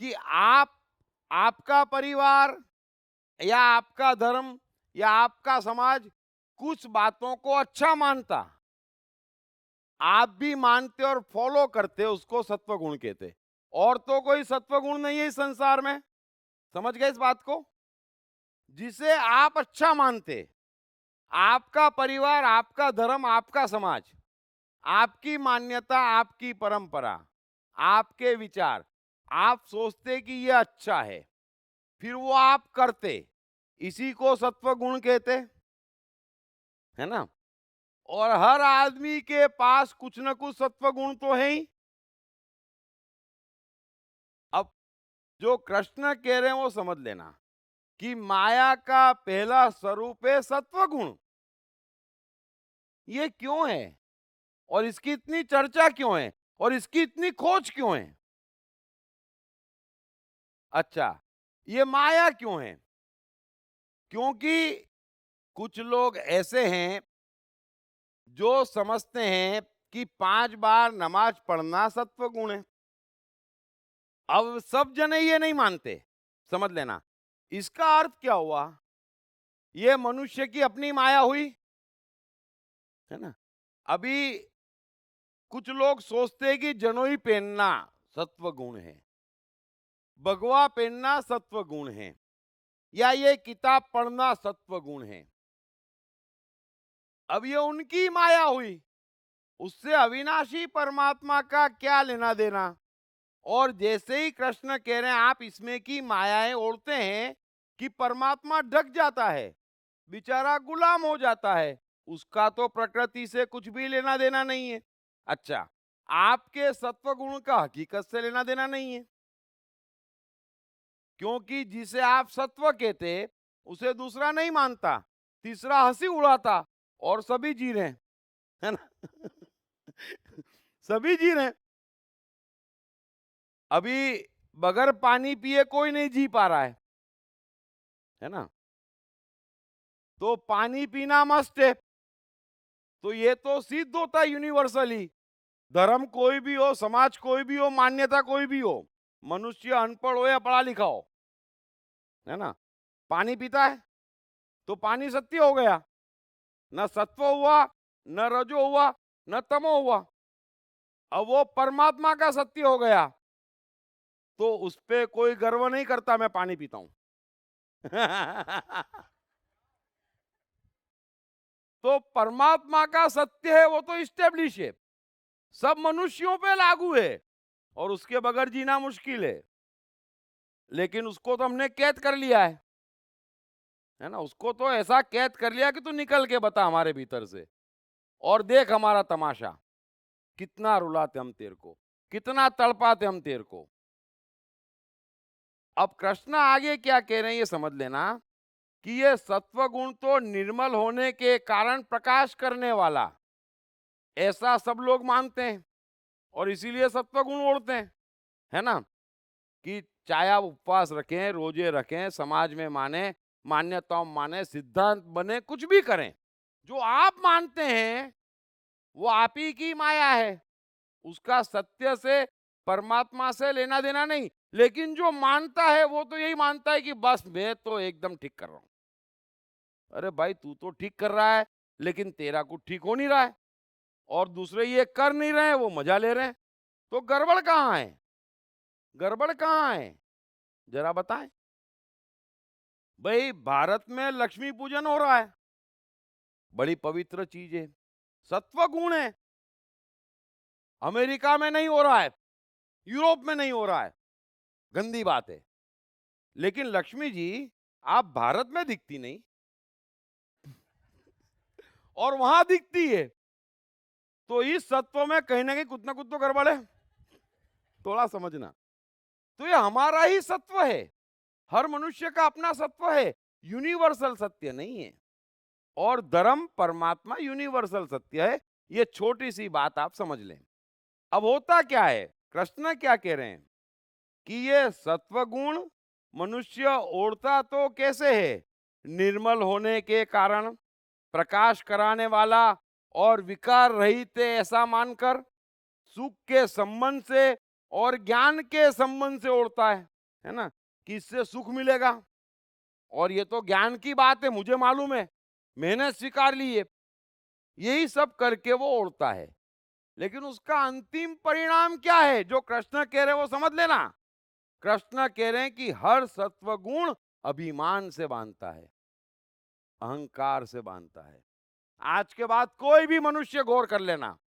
B: कि आपका परिवार या आपका धर्म या आपका समाज कुछ बातों को अच्छा मानता, आप भी मानते और फॉलो करते, उसको सत्व गुण कहते। और तो कोई सत्व गुण नहीं है इस संसार में। समझ गए इस बात को? जिसे आप अच्छा मानते, आपका परिवार, आपका धर्म, आपका समाज, आपकी मान्यता, आपकी परंपरा, आपके विचार, आप सोचते कि ये अच्छा है, फिर वो आप करते, इसी को सत्व गुण कहते है ना। और हर आदमी के पास कुछ ना कुछ सत्व गुण तो है ही। अब जो कृष्ण कह रहे हैं वो समझ लेना कि माया का पहला स्वरूप है सत्व गुण। ये क्यों है और इसकी इतनी चर्चा क्यों है और इसकी इतनी खोज क्यों है? अच्छा, ये माया क्यों है? क्योंकि कुछ लोग ऐसे हैं जो समझते हैं कि 5 बार नमाज पढ़ना सत्व गुण है। अब सब जने ये नहीं मानते, समझ लेना। इसका अर्थ क्या हुआ? ये मनुष्य की अपनी माया हुई, है ना। अभी कुछ लोग सोचते हैं कि जनोई पहनना सत्व गुण है, भगवा पहनना सत्व गुण है, या ये किताब पढ़ना सत्व गुण है। अब ये उनकी माया हुई, उससे अविनाशी परमात्मा का क्या लेना देना? और जैसे ही कृष्ण कह रहे हैं आप इसमें की मायाएं ओढ़ते हैं कि परमात्मा ढक जाता है, बेचारा गुलाम हो जाता है, उसका तो प्रकृति से कुछ भी लेना देना नहीं है। अच्छा, आपके सत्व गुण का हकीकत से लेना देना नहीं है, क्योंकि जिसे आप सत्व कहते उसे दूसरा नहीं मानता, तीसरा हंसी उड़ाता और सभी जी रहे हैं, है ना? सभी जी रहे हैं। अभी बगैर पानी पिए कोई नहीं जी पा रहा है ना? तो पानी पीना मस्ट है। तो ये तो सिद्ध होता है यूनिवर्सली, धर्म कोई भी हो, समाज कोई भी हो, मान्यता कोई भी हो, मनुष्य अनपढ़ हो या पढ़ा लिखा हो, है ना, पानी पीता है तो पानी सत्य हो गया, न सत्व हुआ, न रजो हुआ, न तमो हुआ। अब वो परमात्मा का सत्य हो गया तो उस पे कोई गर्व नहीं करता मैं पानी पीता हूं। तो परमात्मा का सत्य है वो तो इस्टेब्लिश है, सब मनुष्यों पे लागू है और उसके बगैर जीना मुश्किल है। लेकिन उसको तो हमने कैद कर लिया है ना, उसको तो ऐसा कैद कर लिया कि तू निकल के बता हमारे भीतर से और देख हमारा तमाशा, कितना रुलाते हम तेरे को, कितना तड़पाते हम तेरे को। अब कृष्ण आगे क्या कह रहे हैं ये समझ लेना कि ये सत्व गुण तो निर्मल होने के कारण प्रकाश करने वाला, ऐसा सब लोग मानते हैं और इसीलिए सत्व गुण ओढ़ते हैं, है ना, कि चाहे आप उपवास रखें, रोजे रखें, समाज में माने, मान्यताओं माने, सिद्धांत बने, कुछ भी करें, जो आप मानते हैं वो आप ही की माया है, उसका सत्य से, परमात्मा से लेना देना नहीं। लेकिन जो मानता है वो तो यही मानता है कि बस मैं तो एकदम ठीक कर रहा हूं। अरे भाई तू तो ठीक कर रहा है लेकिन तेरा कुछ ठीक हो नहीं रहा है और दूसरे ये कर नहीं रहे हैं, वो मजा ले रहे हैं, तो गड़बड़ कहाँ है? गड़बड़ कहाँ है जरा बताएं। भाई भारत में लक्ष्मी पूजन हो रहा है, बड़ी पवित्र चीज है, सत्व गुण है। अमेरिका में नहीं हो रहा है, यूरोप में नहीं हो रहा है, गंदी बात है। लेकिन लक्ष्मी जी आप भारत में दिखती नहीं और वहां दिखती है, तो इस सत्व में कहीं ना कहीं कुछ ना कुछ तो गड़बड़ है, थोड़ा समझना। तो ये हमारा ही सत्व है, हर मनुष्य का अपना सत्व है, यूनिवर्सल सत्य नहीं है। और धर्म परमात्मा यूनिवर्सल सत्य है, ये छोटी सी बात आप समझ लें। अब होता क्या है, कृष्ण क्या कह रहे हैं कि ये सत्व गुण मनुष्य ओढ़ता तो कैसे है, निर्मल होने के कारण, प्रकाश कराने वाला और विकार रहित है ऐसा मानकर, सुख के संबंध से और ज्ञान के संबंध से ओढ़ता है ना, कि इससे सुख मिलेगा। और ये तो ज्ञान की बात है, मुझे मालूम है, मैंने स्वीकार ली है, यही सब करके वो ओढ़ता है। लेकिन उसका अंतिम परिणाम क्या है जो कृष्ण कह रहे हैं वो समझ लेना। कृष्ण कह रहे हैं कि हर सत्व गुण अभिमान से बांधता है, अहंकार से बांधता है। आज के बाद कोई भी मनुष्य गौर कर लेना,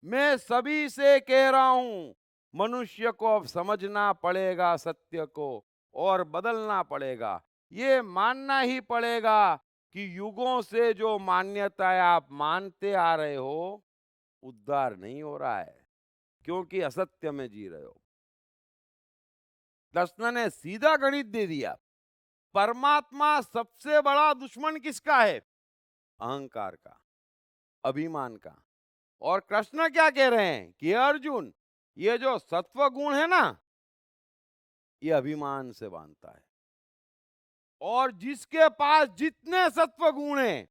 B: मैं सभी से कह रहा हूं, मनुष्य को अब समझना पड़ेगा सत्य को और बदलना पड़ेगा। ये मानना ही पड़ेगा कि युगों से जो मान्यताएं आप मानते आ रहे हो उद्धार नहीं हो रहा है, क्योंकि असत्य में जी रहे हो। कृष्ण ने सीधा गणित दे दिया, परमात्मा सबसे बड़ा दुश्मन किसका है? अहंकार का, अभिमान का। और कृष्ण क्या कह रहे हैं कि अर्जुन ये जो सत्व गुण है ना, ये अभिमान से बांधता है। और जिसके पास जितने सत्व गुण हैं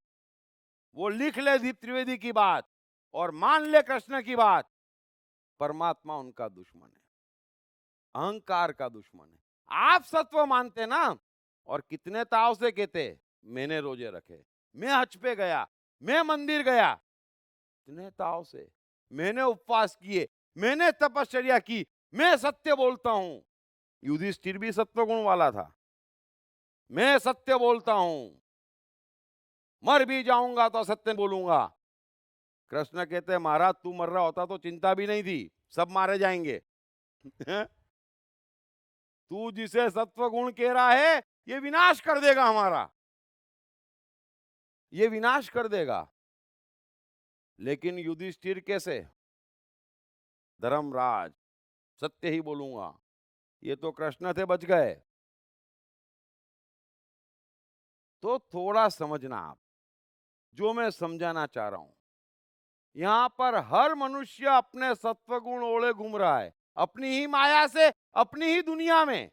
B: वो लिख ले दीप त्रिवेदी की बात और मान ले कृष्ण की बात, परमात्मा उनका दुश्मन है, अहंकार का दुश्मन है। आप सत्व मानते ना, और कितने ताव से कहते मैंने रोजे रखे, मैं हज पे गया, मैं मंदिर गया, इतने ताव से मैंने उपवास किए, मैंने तपश्चर्या की, मैं सत्य बोलता हूं। युधिष्ठिर भी सत्व गुण वाला था, मैं सत्य बोलता हूं, मर भी जाऊंगा तो सत्य बोलूंगा। कृष्ण कहते महाराज तू मर रहा होता तो चिंता भी नहीं थी, सब मारे जाएंगे, तू जिसे सत्व गुण कह रहा है ये विनाश कर देगा हमारा, ये विनाश कर देगा। लेकिन युधिष्ठिर कैसे? धर्मराज, सत्य ही बोलूंगा, ये तो कृष्ण थे, बच गए। तो थोड़ा समझना आप, जो मैं समझाना चाह रहा हूं, यहां पर हर मनुष्य अपने सत्व गुण ओढ़े घूम रहा है, अपनी ही माया से, अपनी ही दुनिया में।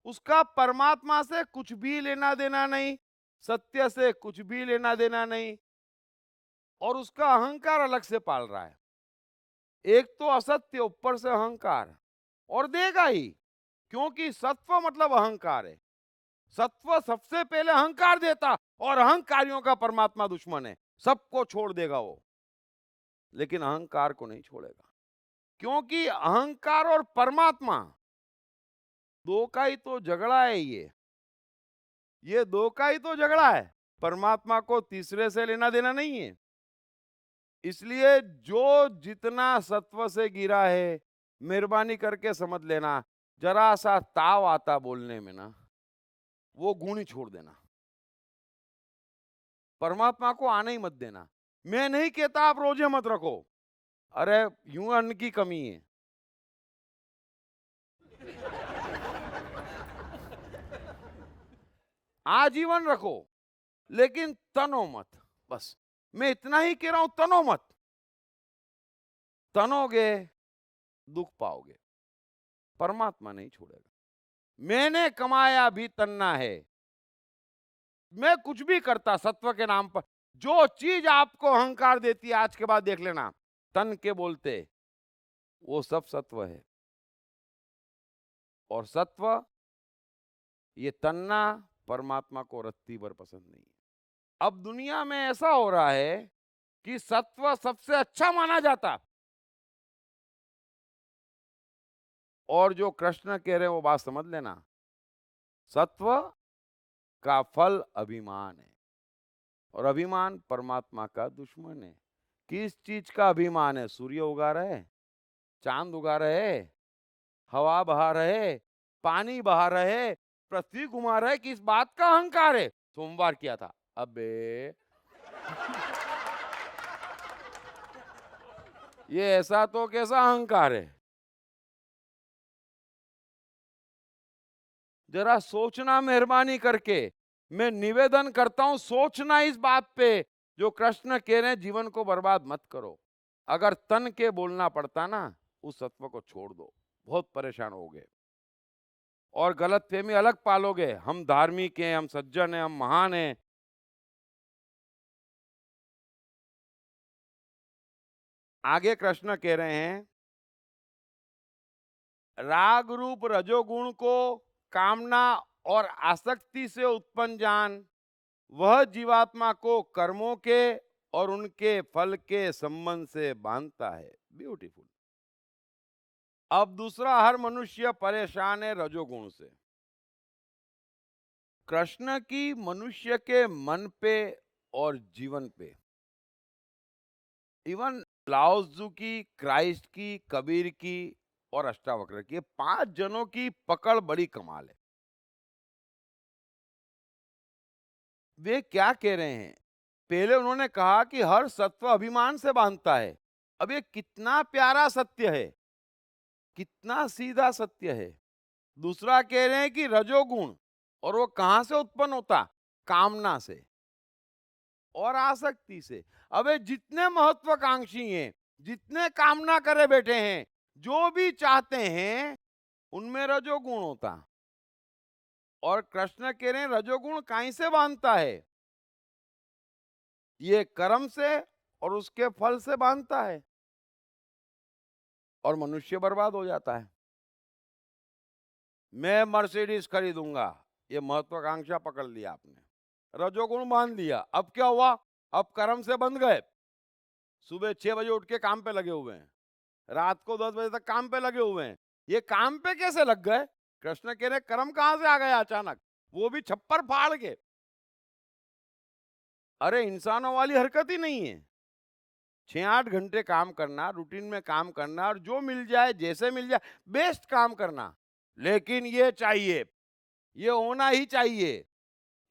B: उसका परमात्मा से कुछ भी लेना देना नहीं, सत्य से कुछ भी लेना देना नहीं, और उसका अहंकार अलग से पाल रहा है। एक तो असत्य, ऊपर से अहंकार, और देगा ही, क्योंकि सत्व मतलब अहंकार है। सत्व सबसे पहले अहंकार देता, और अहंकारियों का परमात्मा दुश्मन है, सबको छोड़ देगा वो, लेकिन अहंकार को नहीं छोड़ेगा। क्योंकि अहंकार और परमात्मा दो का ही तो झगड़ा है, ये दो का ही तो झगड़ा है। परमात्मा को तीसरे से लेना देना नहीं है। इसलिए जो जितना सत्व से गिरा है, मेहरबानी करके समझ लेना, जरा सा ताव आता बोलने में ना, वो गुण ही छोड़ देना, परमात्मा को आने ही मत देना। मैं नहीं कहता आप रोजे मत रखो, अरे यूं अन्न की कमी है। आजीवन रखो, लेकिन तनो मत, बस मैं इतना ही कह रहा हूं, तनो मत। तनोगे दुख पाओगे, परमात्मा नहीं छोड़ेगा। मैंने कमाया भी तन्ना है, मैं कुछ भी करता सत्व के नाम पर, जो चीज आपको अहंकार देती है, आज के बाद देख लेना, तन के बोलते, वो सब सत्व है। और सत्व, ये तन्ना परमात्मा को रत्ती भर पसंद नहीं है। अब दुनिया में ऐसा हो रहा है कि सत्व सबसे अच्छा माना जाता, और जो कृष्ण कह रहे हैं वो बात समझ लेना, सत्व का फल अभिमान है, और अभिमान परमात्मा का दुश्मन है। किस चीज का अभिमान है? सूर्य उगा रहे, चांद उगा रहे, हवा बहा रहे, पानी बहा रहे, पृथ्वी घुमा रहे, किस बात का अहंकार है? सोमवार किया था, अबे ये ऐसा तो कैसा अहंकार है? जरा सोचना मेहरबानी करके, मैं निवेदन करता हूं, सोचना इस बात पे, जो कृष्ण कह रहे हैं जीवन को बर्बाद मत करो। अगर तन के बोलना पड़ता ना, उस सत्व को छोड़ दो, बहुत परेशान होगे, और गलतफहमी अलग पालोगे, हम धार्मिक हैं, हम सज्जन हैं, हम महान हैं। आगे कृष्ण कह रहे हैं, राग रूप रजोगुण को कामना और आसक्ति से उत्पन्न जान, वह जीवात्मा को कर्मों के और उनके फल के संबंध से बांधता है। ब्यूटीफुल। अब दूसरा, हर मनुष्य परेशान है रजोगुण से। कृष्ण की मनुष्य के मन पे और जीवन पे, इवन लाओजू की, क्राइस्ट की, कबीर की और अष्टावक्र की, 5 जनों की पकड़ बड़ी कमाल है। वे क्या कह रहे हैं? पहले उन्होंने कहा कि हर सत्व अभिमान से बांधता है। अब ये कितना प्यारा सत्य है, कितना सीधा सत्य है। दूसरा कह रहे हैं कि रजोगुण, और वो कहां से उत्पन्न होता? कामना से और आसक्ति से। अब ये जितने महत्वाकांक्षी हैं, जितने कामना करे बैठे हैं, जो भी चाहते हैं, उनमें रजोगुण होता। और कृष्ण कह रहे हैं रजोगुण काहे से बांधता है? ये कर्म से और उसके फल से बांधता है, और मनुष्य बर्बाद हो जाता है। मैं मर्सिडीज खरीदूंगा, ये महत्वाकांक्षा पकड़ लिया आपने, रजोगुण बांध लिया। अब क्या हुआ? अब कर्म से बंध गए। सुबह 6 बजे उठ के काम पे लगे हुए हैं, रात को 10 बजे तक काम पे लगे हुए हैं। ये काम पे कैसे लग गए? कृष्ण कह रहे कर्म कहां से आ गया अचानक, वो भी छप्पर फाड़ के। अरे इंसानों वाली हरकत ही नहीं है। 6-8 घंटे काम करना, रूटीन में काम करना और जो मिल जाए, जैसे मिल जाए, बेस्ट काम करना। लेकिन ये चाहिए, ये होना ही चाहिए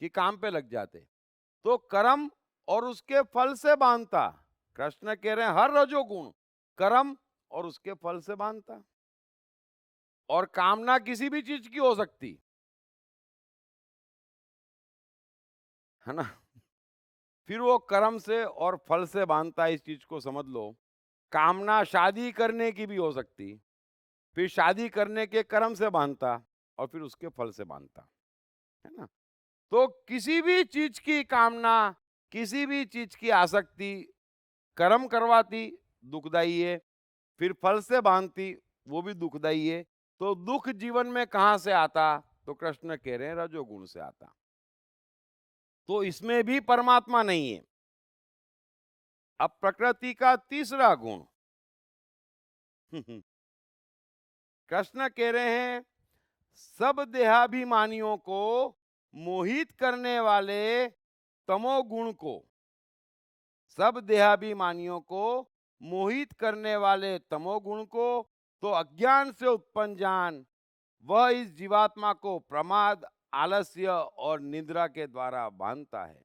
B: कि काम पे लग जाते। तो कर्म और उसके फल से बांधता। कृष्ण कह रहे हैं हर रजोगुण कर्म और उसके फल से बांधता। और कामना किसी भी चीज की हो सकती है ना। फिर वो कर्म से और फल से बांधता है, इस चीज को समझ लो। कामना शादी करने की भी हो सकती, फिर शादी करने के कर्म से बांधता और फिर उसके फल से बांधता, है ना। तो किसी भी चीज की कामना, किसी भी चीज की आसक्ति कर्म करवाती, दुखदाई है। फिर फल से बांधती, वो भी दुखदाई है। तो दुख जीवन में कहां से आता? तो कृष्ण कह रहे हैं रजोगुण से आता। तो इसमें भी परमात्मा नहीं है। अब प्रकृति का तीसरा गुण कृष्ण कह रहे हैं सब देहाभिमानियों को मोहित करने वाले तमोगुण को, सब देहाभिमानियों को मोहित करने वाले तमोगुण को, तो अज्ञान से उत्पन्न जान वह इस जीवात्मा को प्रमाद, आलस्य और निद्रा के द्वारा बांधता है।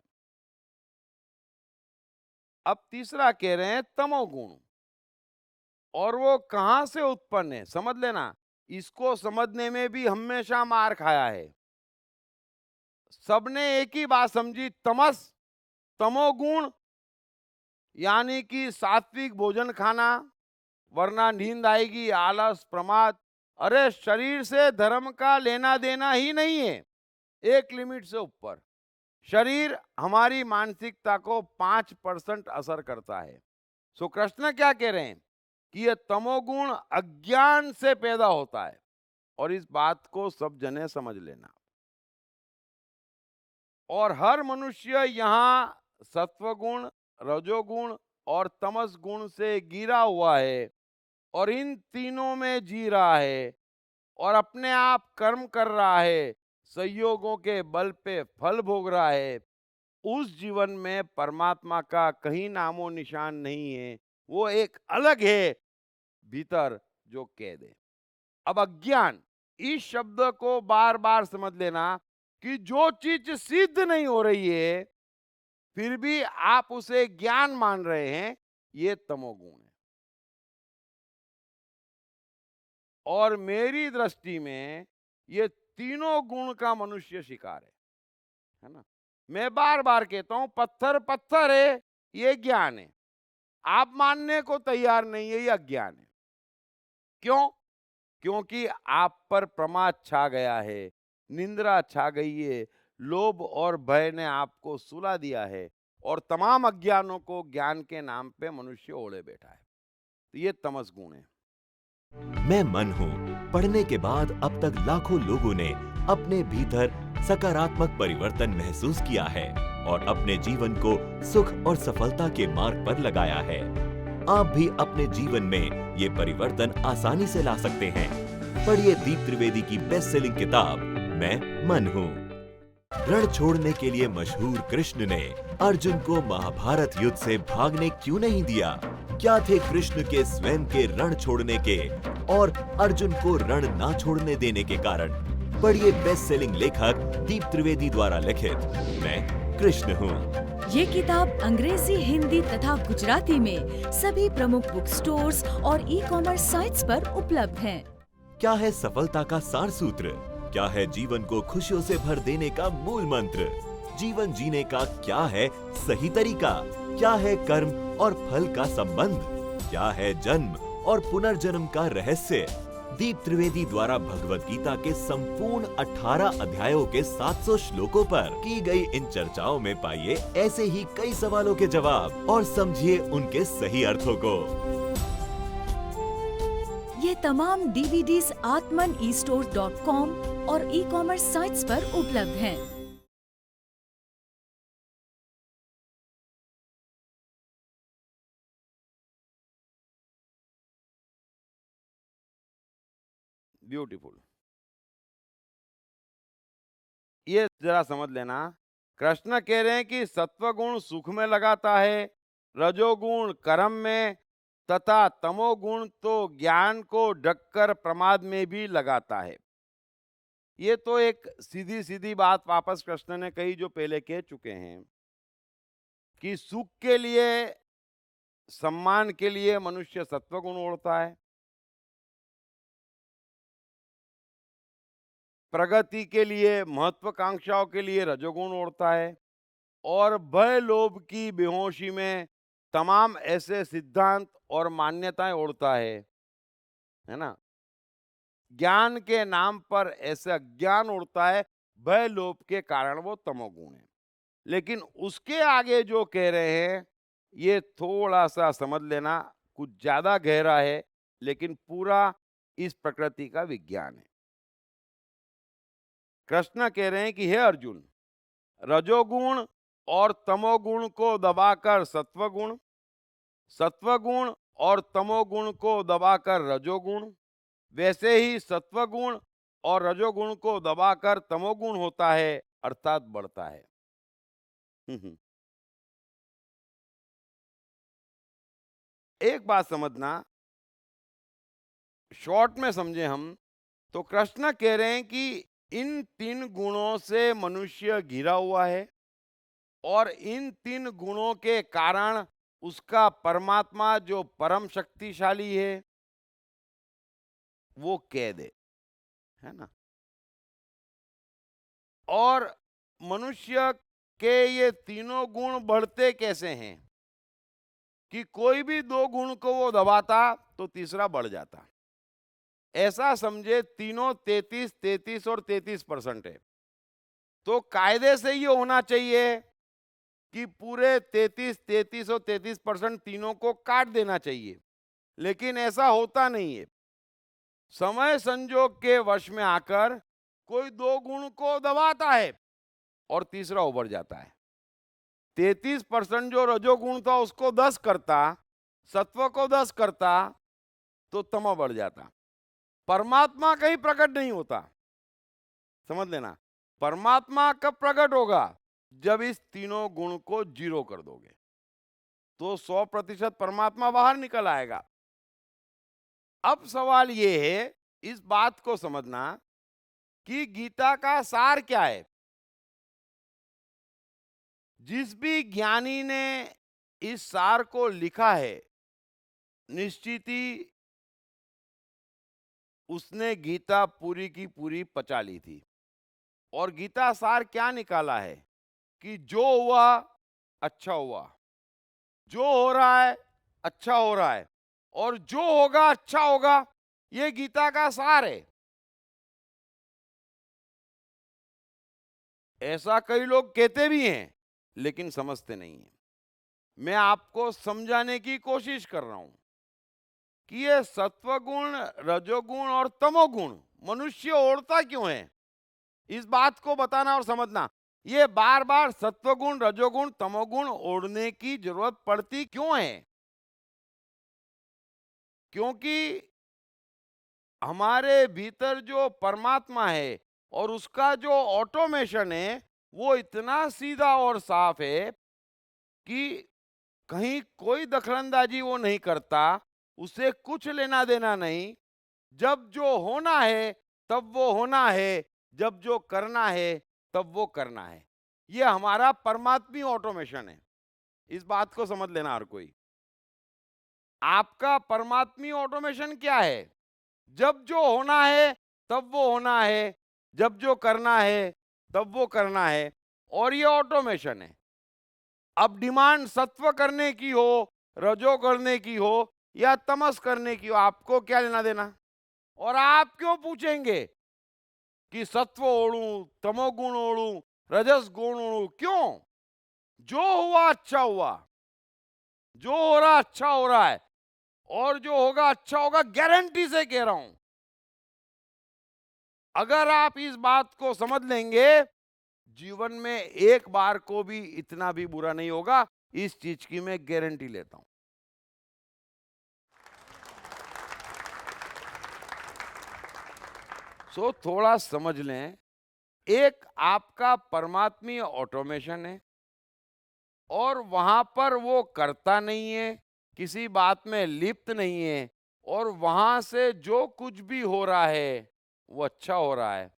B: अब तीसरा कह रहे हैं तमोगुण, और वो कहां से उत्पन्न है समझ लेना। इसको समझने में भी हमेशा मार खाया है। सबने एक ही बात समझी, तमस, तमोगुण यानी कि सात्विक भोजन खाना, वरना नींद आएगी, आलस, प्रमाद। अरे शरीर से धर्म का लेना देना ही नहीं है, एक लिमिट से ऊपर। शरीर हमारी मानसिकता को 5% असर करता है। सो कृष्ण क्या कह रहे हैं कि यह तमोगुण अज्ञान से पैदा होता है, और इस बात को सब जने समझ लेना। और हर मनुष्य यहां सत्वगुण, रजोगुण और तमस गुण से घिरा हुआ है, और इन तीनों में जी रहा है और अपने आप कर्म कर रहा है, संयोगों के बल पे फल भोग रहा है। उस जीवन में परमात्मा का कहीं नामो निशान नहीं है। वो एक अलग है भीतर जो कैद है। अब अज्ञान, इस शब्द को बार बार समझ लेना कि जो चीज सिद्ध नहीं हो रही है फिर भी आप उसे ज्ञान मान रहे हैं, ये तमोगुण है। और मेरी दृष्टि में ये तीनों गुण का मनुष्य शिकार है ना। मैं बार बार कहता हूं पत्थर पत्थर है, ये ज्ञान है। आप मानने को तैयार नहीं है, ये अज्ञान है। क्यों? क्योंकि आप पर प्रमाद छा गया है, निंद्रा छा गई है, लोभ और भय ने आपको सुला दिया है, और तमाम अज्ञानों को ज्ञान के नाम पे मनुष्य ओढ़े बैठा है। तो ये तमस गुण है।
C: मैं मन हूँ पढ़ने के बाद अब तक लाखों लोगों ने अपने भीतर सकारात्मक परिवर्तन महसूस किया है और अपने जीवन को सुख और सफलता के मार्ग पर लगाया है। आप भी अपने जीवन में ये परिवर्तन आसानी से ला सकते हैं। पढ़िए दीप त्रिवेदी की बेस्ट सेलिंग किताब मैं मन हूँ। रण छोड़ने के लिए मशहूर कृष्ण ने अर्जुन को महाभारत युद्ध से भागने क्यों नहीं दिया? क्या थे कृष्ण के स्वयं के रण छोड़ने के और अर्जुन को रण ना छोड़ने देने के कारण? पढ़िए बेस्ट सेलिंग लेखक दीप त्रिवेदी द्वारा लिखित मैं कृष्ण हूँ।
D: ये किताब अंग्रेजी, हिंदी तथा गुजराती में सभी प्रमुख बुक स्टोर्स और ई-कॉमर्स साइट्स पर उपलब्ध है।
C: क्या है सफलता का सार सूत्र? क्या है जीवन को खुशियों से भर देने का मूल मंत्र? जीवन जीने का क्या है सही तरीका? क्या है कर्म और फल का संबंध? क्या है जन्म और पुनर्जन्म का रहस्य? दीप त्रिवेदी द्वारा भगवत गीता के संपूर्ण 18 अध्यायों के 700 श्लोकों पर की गई इन चर्चाओं में पाइए ऐसे ही कई सवालों के जवाब और समझिए उनके सही अर्थों को।
D: ये तमाम डीवीडीज atmanestore.com और ई-कॉमर्स साइट्स पर उपलब्ध हैं।
B: ब्यूटीफुल। ये जरा समझ लेना। कृष्ण कह रहे हैं कि सत्वगुण सुख में लगाता है, रजोगुण कर्म में तथा तमोगुण तो ज्ञान को ढककर प्रमाद में भी लगाता है। ये तो एक सीधी सीधी बात वापस कृष्ण ने कही जो पहले कह चुके हैं कि सुख के लिए, सम्मान के लिए मनुष्य सत्वगुण ओढ़ता है, प्रगति के लिए, महत्वाकांक्षाओं के लिए रजोगुण ओढ़ता है, और भय लोभ की बेहोशी में तमाम ऐसे सिद्धांत और मान्यताएं ओढ़ता है ना। ज्ञान के नाम पर ऐसे अज्ञान उड़ता है, भय लोभ के कारण वो तमोगुण है। लेकिन उसके आगे जो कह रहे हैं ये थोड़ा सा समझ लेना, कुछ ज्यादा गहरा है, लेकिन पूरा इस प्रकृति का विज्ञान है। कृष्ण कह रहे हैं कि हे अर्जुन, रजोगुण और तमोगुण को दबाकर सत्वगुण, सत्वगुण और तमोगुण को दबाकर रजोगुण, वैसे ही सत्वगुण और रजोगुण को दबाकर तमोगुण होता है, अर्थात बढ़ता है। एक बात समझना, शॉर्ट में समझे हम तो कृष्ण कह रहे हैं कि इन 3 गुणों से मनुष्य घिरा हुआ है और इन 3 गुणों के कारण उसका परमात्मा जो परम शक्तिशाली है वो कैद है ना। और मनुष्य के ये तीनों गुण बढ़ते कैसे हैं कि कोई भी 2 गुण को वो दबाता तो तीसरा बढ़ जाता। ऐसा समझे तीनों 33, 33 और 33% है। तो कायदे से ये होना चाहिए कि पूरे 33, 33 और 33% तीनों को काट देना चाहिए, लेकिन ऐसा होता नहीं है। समय संजोग के वश में आकर कोई 2 गुण को दबाता है और तीसरा उभर जाता है। 33% जो रजोगुण था उसको 10 करता, सत्व को 10 करता तो तमो बढ़ जाता। परमात्मा कहीं प्रकट नहीं होता, समझ लेना। परमात्मा कब प्रकट होगा? जब इस तीनों गुण को 0 कर दोगे तो 100% परमात्मा बाहर निकल आएगा। अब सवाल ये है इस बात को समझना कि गीता का सार क्या है। जिस भी ज्ञानी ने इस सार को लिखा है, निश्चित ही उसने गीता पूरी की पूरी पचा ली थी। और गीता सार क्या निकाला है कि जो हुआ अच्छा हुआ, जो हो रहा है अच्छा हो रहा है, और जो होगा अच्छा होगा, ये गीता का सार है। ऐसा कई लोग कहते भी हैं लेकिन समझते नहीं हैं। मैं आपको समझाने की कोशिश कर रहा हूं कि ये सत्वगुण, रजोगुण और तमोगुण मनुष्य ओढ़ता क्यों है, इस बात को बताना और समझना। ये बार बार सत्वगुण, रजोगुण, तमोगुण ओढ़ने की जरूरत पड़ती क्यों है? क्योंकि हमारे भीतर जो परमात्मा है और उसका जो ऑटोमेशन है वो इतना सीधा और साफ है कि कहीं कोई दखलंदाजी वो नहीं करता, उसे कुछ लेना देना नहीं। जब जो होना है तब वो होना है, जब जो करना है तब वो करना है। ये हमारा परमात्मी ऑटोमेशन है। इस बात को समझ लेना हर कोई। आपका परमात्मी ऑटोमेशन क्या है? जब जो होना है तब वो होना है, जब जो करना है तब वो करना है, और ये ऑटोमेशन है। अब डिमांड सत्व करने की हो, रजो करने की हो या तमस करने की हो, आपको क्या लेना देना? और आप क्यों पूछेंगे कि सत्व ओढ़ूं, तमोगुण ओढ़ूं, रजस गुण ओढ़ूं? क्यों? जो हुआ अच्छा हुआ, जो हो रहा अच्छा हो रहा है, और जो होगा अच्छा होगा, गारंटी से कह रहा हूं। अगर आप इस बात को समझ लेंगे, जीवन में एक बार को भी इतना भी बुरा नहीं होगा, इस चीज की मैं गारंटी लेता हूं। सो थोड़ा समझ लें, एक आपका परमात्मीय ऑटोमेशन है और वहां पर वो करता नहीं है, किसी बात में लिप्त नहीं है, और वहां से जो कुछ भी हो रहा है वो अच्छा हो रहा है,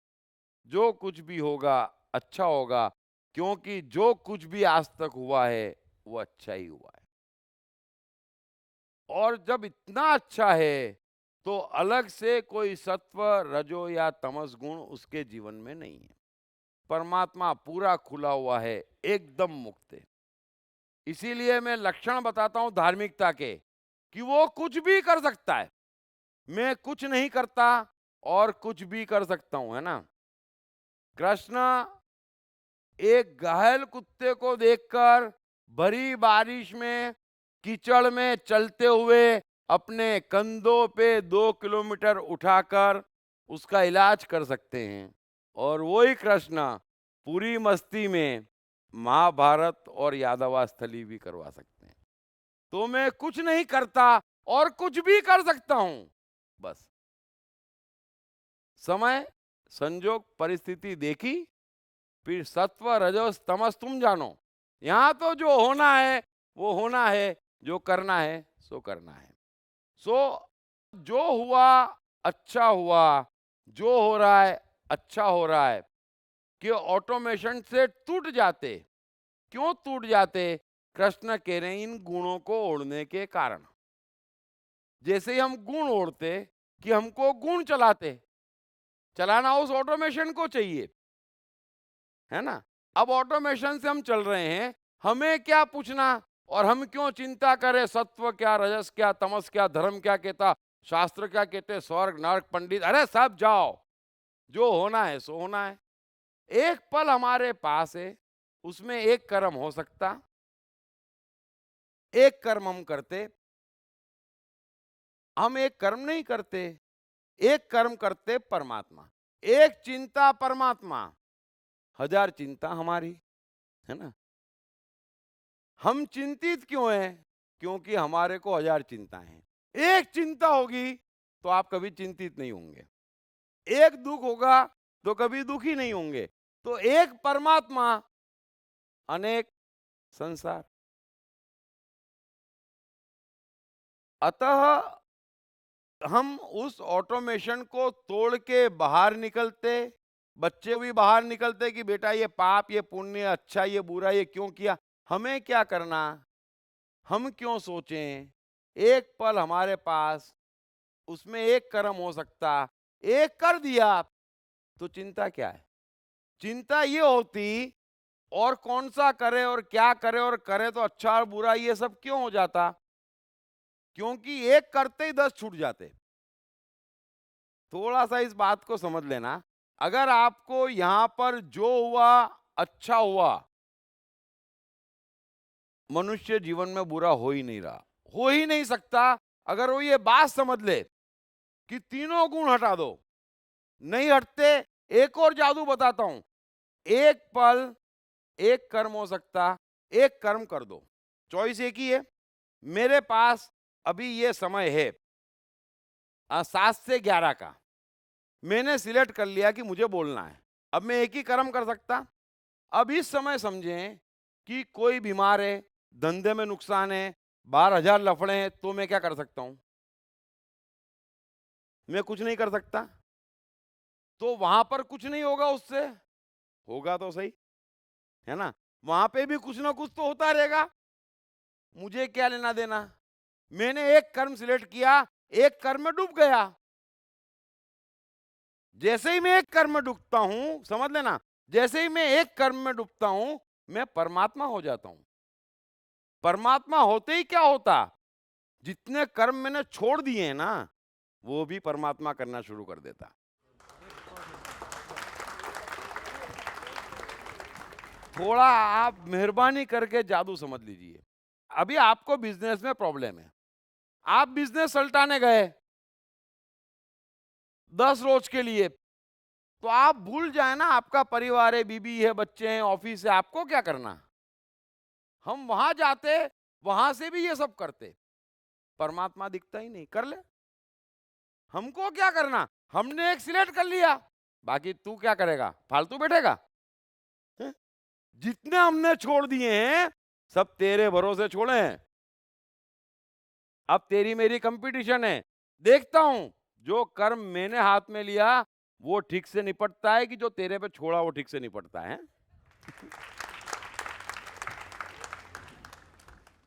B: जो कुछ भी होगा अच्छा होगा, क्योंकि जो कुछ भी आज तक हुआ है वो अच्छा ही हुआ है। और जब इतना अच्छा है तो अलग से कोई सत्व, रजो या तमस गुण उसके जीवन में नहीं है। परमात्मा पूरा खुला हुआ है, एकदम मुक्त है। इसीलिए मैं लक्षण बताता हूं धार्मिकता के, कि वो कुछ भी कर सकता है। मैं कुछ नहीं करता और कुछ भी कर सकता हूं, है ना। कृष्ण एक घायल कुत्ते को देखकर भरी बारिश में, कीचड़ में चलते हुए अपने कंधों पे 2 किलोमीटर उठाकर उसका इलाज कर सकते हैं, और वही कृष्ण पूरी मस्ती में महाभारत और यादवास्थली भी करवा सकते हैं। तो मैं कुछ नहीं करता और कुछ भी कर सकता हूं, बस समय, संजोग, परिस्थिति देखी, फिर सत्व, रजस, तमस तुम जानो। यहां तो जो होना है वो होना है, जो करना है सो करना है। सो जो हुआ अच्छा हुआ, जो हो रहा है अच्छा हो रहा है। कि ऑटोमेशन से टूट जाते, क्यों टूट जाते? कृष्ण कह रहे हैं इन गुणों को ओढ़ने के कारण। जैसे ही हम गुण ओढ़ते कि हमको गुण चलाते, चलाना उस ऑटोमेशन को चाहिए, है ना। अब ऑटोमेशन से हम चल रहे हैं, हमें क्या पूछना और हम क्यों चिंता करें सत्व क्या, रजस क्या, तमस क्या, धर्म क्या कहता, शास्त्र क्या कहते, स्वर्ग नरक पंडित, अरे सब जाओ, जो होना है सो होना है। एक पल हमारे पास है, उसमें एक कर्म हो सकता, एक कर्म हम करते, हम एक कर्म नहीं करते, एक कर्म करते परमात्मा, एक चिंता परमात्मा, 1000 चिंता हमारी, है ना। हम चिंतित क्यों हैं? क्योंकि हमारे को 1000 चिंता हैं। एक चिंता होगी तो आप कभी चिंतित नहीं होंगे, एक दुख होगा तो कभी दुखी नहीं होंगे। तो एक परमात्मा, अनेक संसार। अतः हम उस ऑटोमेशन को तोड़ के बाहर निकलते, बच्चे भी बाहर निकलते कि बेटा ये पाप, ये पुण्य, अच्छा ये बुरा, ये क्यों किया, हमें क्या करना, हम क्यों सोचें। एक पल हमारे पास, उसमें एक कर्म हो सकता, एक कर दिया तो चिंता क्या है। चिंता ये होती और कौन सा करे और क्या करे और करे तो अच्छा और बुरा, ये सब क्यों हो जाता? क्योंकि एक करते ही 10 छूट जाते। थोड़ा सा इस बात को समझ लेना, अगर आपको यहां पर जो हुआ अच्छा हुआ, मनुष्य जीवन में बुरा हो ही नहीं रहा, हो ही नहीं सकता। अगर वो ये बात समझ ले कि तीनों गुण हटा दो, नहीं हटते। एक और जादू बताता हूं, एक पल एक कर्म हो सकता, एक कर्म कर दो, चॉइस एक ही है। मेरे पास अभी ये समय है 7 से 11 का, मैंने सिलेक्ट कर लिया कि मुझे बोलना है, अब मैं एक ही कर्म कर सकता। अब इस समय समझें कि कोई बीमार है, धंधे में नुकसान है, 12,000 लफड़े हैं, तो मैं क्या कर सकता हूं? मैं कुछ नहीं कर सकता। तो वहां पर कुछ नहीं होगा, उससे होगा तो सही, है ना। वहां पे भी कुछ ना कुछ तो होता रहेगा, मुझे क्या लेना देना। मैंने एक कर्म सिलेक्ट किया, एक कर्म में डूब गया। जैसे ही मैं एक कर्म में डूबता हूं, समझ लेना, जैसे ही मैं एक कर्म में डूबता हूं, मैं परमात्मा हो जाता हूं। परमात्मा होते ही क्या होता, जितने कर्म मैंने छोड़ दिए हैं ना, वो भी परमात्मा करना शुरू कर देता। थोड़ा आप मेहरबानी करके जादू समझ लीजिए। अभी आपको बिजनेस में प्रॉब्लम है, आप बिजनेस सल्टाने गए 10 रोज के लिए, तो आप भूल जाए ना, आपका परिवार है, बीबी है, बच्चे हैं, ऑफिस है, आपको क्या करना। हम वहां जाते, वहां से भी ये सब करते, परमात्मा दिखता ही नहीं, कर ले, हमको क्या करना। हमने एक सिलेक्ट कर लिया, बाकी तू क्या करेगा, फालतू बैठेगा। हैं? जितने हमने छोड़ दिए हैं सब तेरे भरोसे छोड़े हैं। अब तेरी मेरी कंपटीशन है। देखता हूं जो कर्म मैंने हाथ में लिया वो ठीक से निपटता है कि जो तेरे पे छोड़ा वो ठीक से निपटता है।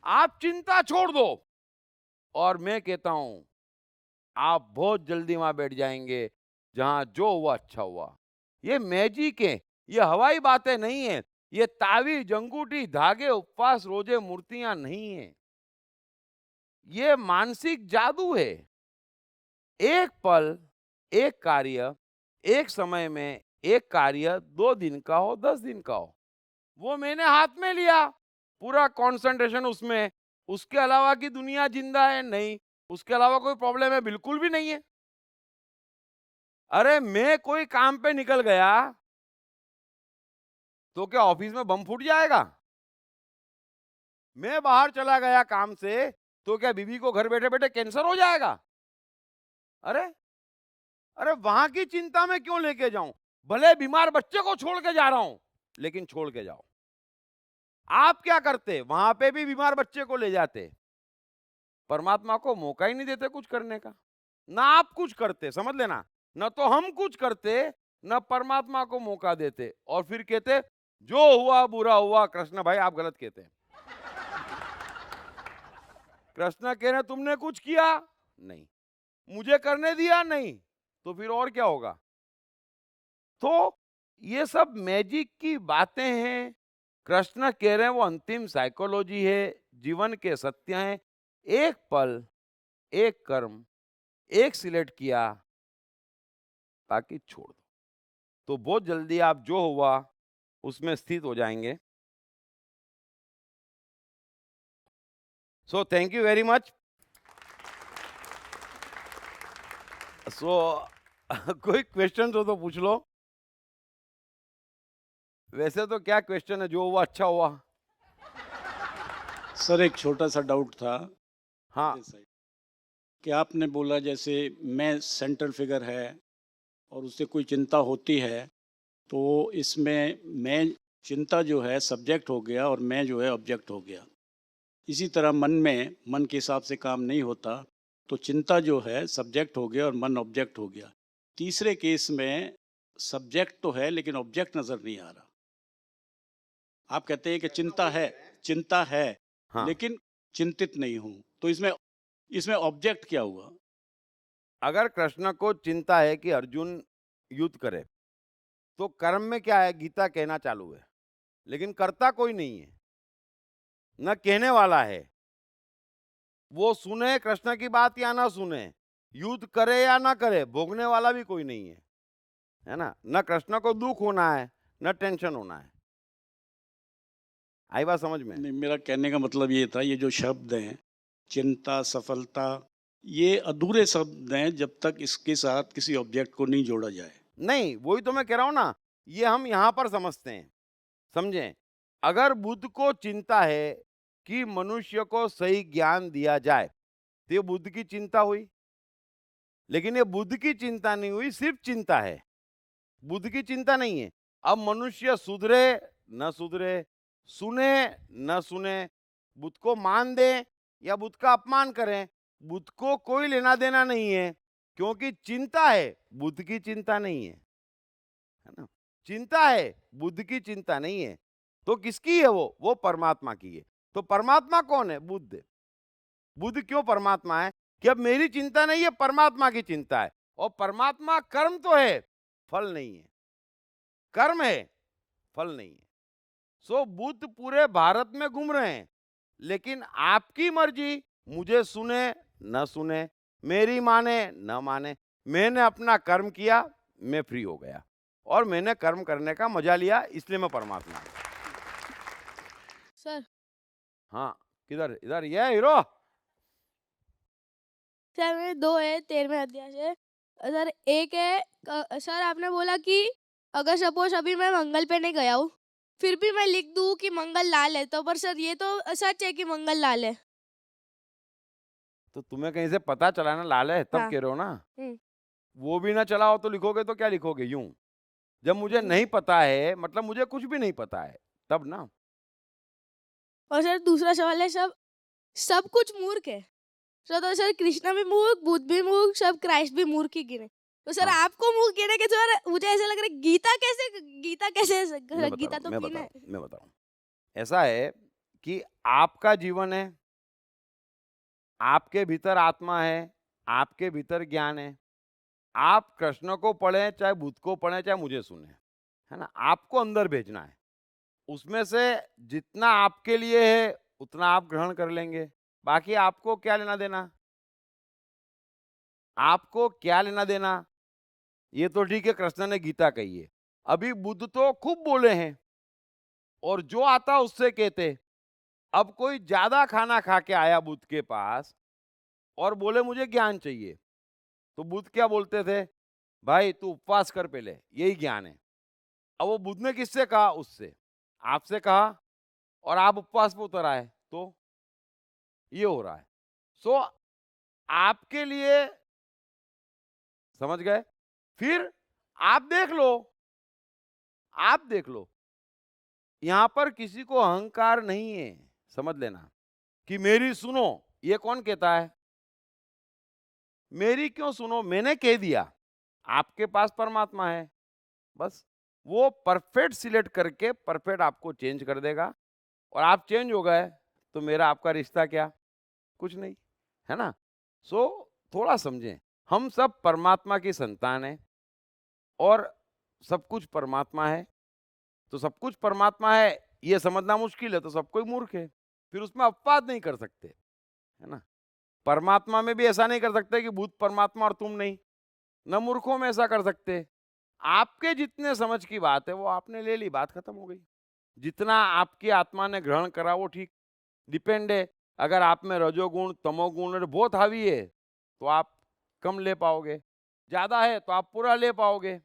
B: आप चिंता छोड़ दो और मैं कहता हूं आप बहुत जल्दी वहां बैठ जाएंगे जहां जो हुआ अच्छा हुआ। ये मैजिक है, ये हवाई बातें नहीं है, ये तावीज, अंगूठी, धागे, उपवास, रोजे, मूर्तियां नहीं है, ये मानसिक जादू है। एक पल, एक कार्य, एक समय में एक कार्य 2 दिन का हो, 10 दिन का हो, वो मैंने हाथ में लिया, पूरा कंसंट्रेशन उसमें, उसके अलावा की दुनिया जिंदा है नहीं, उसके अलावा कोई प्रॉब्लम है बिल्कुल भी नहीं है। अरे मैं कोई काम पे निकल गया तो क्या ऑफिस में बम फूट जाएगा? मैं बाहर चला गया काम से तो क्या बीवी को घर बैठे बैठे कैंसर हो जाएगा? अरे अरे वहां की चिंता में क्यों लेके जाऊं? भले बीमार बच्चे को छोड़ के जा रहा हूं लेकिन छोड़ के जाओ। आप क्या करते? वहां पे भी बीमार बच्चे को ले जाते, परमात्मा को मौका ही नहीं देते कुछ करने का। ना आप कुछ करते, समझ लेना, न तो हम कुछ करते न परमात्मा को मौका देते, और फिर कहते जो हुआ बुरा हुआ। कृष्ण भाई आप गलत कहते हैं। कृष्ण कह रहे तुमने कुछ किया नहीं, मुझे करने दिया नहीं, तो फिर और क्या होगा? तो ये सब मैजिक की बातें हैं। कृष्ण कह रहे हैं वो अंतिम साइकोलॉजी है, जीवन के सत्य हैं। एक पल, एक कर्म, एक सिलेक्ट किया, बाकी छोड़ दो, तो बहुत जल्दी आप जो हुआ उसमें स्थित हो जाएंगे। So thank you very much. So कोई क्वेश्चन हो तो पूछ लो। वैसे तो क्या क्वेश्चन है, जो हुआ अच्छा हुआ।
E: सर एक छोटा सा डाउट था
B: हाँ
E: मेरे साइड कि आपने बोला जैसे मैं सेंट्रल फिगर है और उससे कोई चिंता होती है तो इसमें मैं चिंता जो है सब्जेक्ट हो गया और मैं जो है ऑब्जेक्ट हो गया। इसी तरह मन के हिसाब से काम नहीं होता तो चिंता जो है सब्जेक्ट हो गया और मन ऑब्जेक्ट हो गया। तीसरे केस में सब्जेक्ट तो है लेकिन ऑब्जेक्ट नज़र नहीं आ रहा। आप कहते हैं कि चिंता है
B: हाँ।
E: लेकिन चिंतित नहीं हूँ, तो इसमें इसमें ऑब्जेक्ट क्या हुआ?
B: अगर कृष्ण को चिंता है कि अर्जुन युद्ध करे, तो कर्म में क्या है? गीता कहना चालू है, लेकिन करता कोई नहीं है, न कहने वाला है। वो सुने कृष्ण की बात या ना सुने, युद्ध करे या ना करे, भोगने वाला भी कोई नहीं है ना? न कृष्ण को दुख होना है न टेंशन होना है। आई बात समझ में?
E: नहीं, मेरा कहने का मतलब ये था, ये जो शब्द हैं चिंता, सफलता, ये अधूरे शब्द हैं जब तक इसके साथ किसी ऑब्जेक्ट को नहीं जोड़ा जाए।
B: नहीं, वही तो मैं कह रहा हूं ना, ये हम यहां पर समझते हैं, समझें। अगर बुद्ध को चिंता है कि मनुष्य को सही ज्ञान दिया जाए, तो ये बुद्ध की चिंता हुई। लेकिन ये बुद्ध की चिंता नहीं हुई, सिर्फ चिंता है, बुद्ध की चिंता नहीं है। अब मनुष्य सुधरे न सुधरे, सुने न सुने, बुद्ध को मान दे या बुद्ध का अपमान करें, बुद्ध को कोई लेना देना नहीं है, क्योंकि चिंता है, बुद्ध की चिंता नहीं है ना? चिंता है, बुद्ध की चिंता नहीं है। तो किसकी है वो परमात्मा की है। तो परमात्मा कौन है? बुद्ध है। बुद्ध क्यों परमात्मा है? कि अब मेरी चिंता नहीं है, परमात्मा की चिंता है। और परमात्मा कर्म तो है, फल नहीं है। कर्म है, फल नहीं है। सो बुद्ध पूरे भारत में घूम रहे हैं, लेकिन आपकी मर्जी, मुझे सुने न सुने, मेरी माने न माने, मैंने अपना कर्म किया, मैं फ्री हो गया, और मैंने कर्म करने का मजा लिया, इसलिए मैं परमात्मा हूं।
F: सर
B: हाँ, किधर? इधर ये हीरो।
F: सर मेरे दो है 13वें अध्याय से। सर एक है सर आपने बोला कि अगर सपोज अभी मैं मंगल पे नहीं गया हूँ फिर भी मैं लिख दूँ कि मंगल लाल है, तो पर सर ये तो सच है कि मंगल लाल है।
B: तो तुम्हें कहीं से पता चला ना लाल है, तब
F: हाँ।
B: कह रहे हो ना।
F: हम्म।
B: वो भी ना चला हो तो लिखोगे तो क्या लिखोगे? यूं, जब मुझे नहीं पता है, मतलब मुझे कुछ भी नहीं पता है, तब ना।
F: और सर दूसरा सवाल है, सब सब कुछ मूर्ख है सर, तो सर कृष्णा भी मूर्ख, बुद्ध भी मूर्ख, सब क्राइस्ट भी मूर्ख ही गिने, तो सर
B: हाँ।
F: आपको मूर्ख गिने के सर मुझे ऐसा लग रहा है गीता कैसे गीता तो
B: मैं
F: पीना
B: बता
F: है।
B: रहा हूँ मैं बता रहा हूँ ऐसा है कि आपका जीवन है, आपके भीतर आत्मा है, आपके भीतर ज्ञान है। आप कृष्ण को पढ़ें, चाहे बुद्ध को पढ़ें, चाहे मुझे सुने, है ना? आपको अंदर भेजना है। उसमें से जितना आपके लिए है, उतना आप ग्रहण कर लेंगे। बाकी आपको क्या लेना देना? आपको क्या लेना देना? ये तो ठीक है, कृष्ण ने गीता कही है। अभी बुद्ध तो खूब बोले हैं और जो आता उससे कहते। अब कोई ज्यादा खाना खा के आया बुद्ध के पास और बोले मुझे ज्ञान चाहिए, तो बुद्ध क्या बोलते थे? भाई तू उपवास कर पहले, यही ज्ञान है। अब वो बुद्ध ने किससे कहा? उससे। आपसे कहा और आप उपवास पे उतर आए, तो ये हो रहा है। सो आपके लिए, समझ गए? फिर आप देख लो, आप देख लो, यहां पर किसी को अहंकार नहीं है, समझ लेना। कि मेरी सुनो, ये कौन कहता है? मेरी क्यों सुनो? मैंने कह दिया। आपके पास परमात्मा है, बस वो परफेक्ट सिलेक्ट करके परफेक्ट आपको चेंज कर देगा, और आप चेंज हो गए तो मेरा आपका रिश्ता क्या? कुछ नहीं, है ना? सो थोड़ा समझें, हम सब परमात्मा की संतान हैं और सब कुछ परमात्मा है। तो सब कुछ परमात्मा है ये समझना मुश्किल है तो सब कोई मूर्ख है, फिर उसमें अपवाद नहीं कर सकते, है ना? परमात्मा में भी ऐसा नहीं कर सकते कि भूत परमात्मा और तुम नहीं, न मूर्खों में ऐसा कर सकते। आपके जितने समझ की बात है वो आपने ले ली, बात खत्म हो गई। जितना आपकी आत्मा ने ग्रहण करा वो ठीक, डिपेंड है। अगर आप में रजोगुण तमोगुण और बहुत हावी है तो आप कम ले पाओगे, ज्यादा है तो आप पूरा ले पाओगे,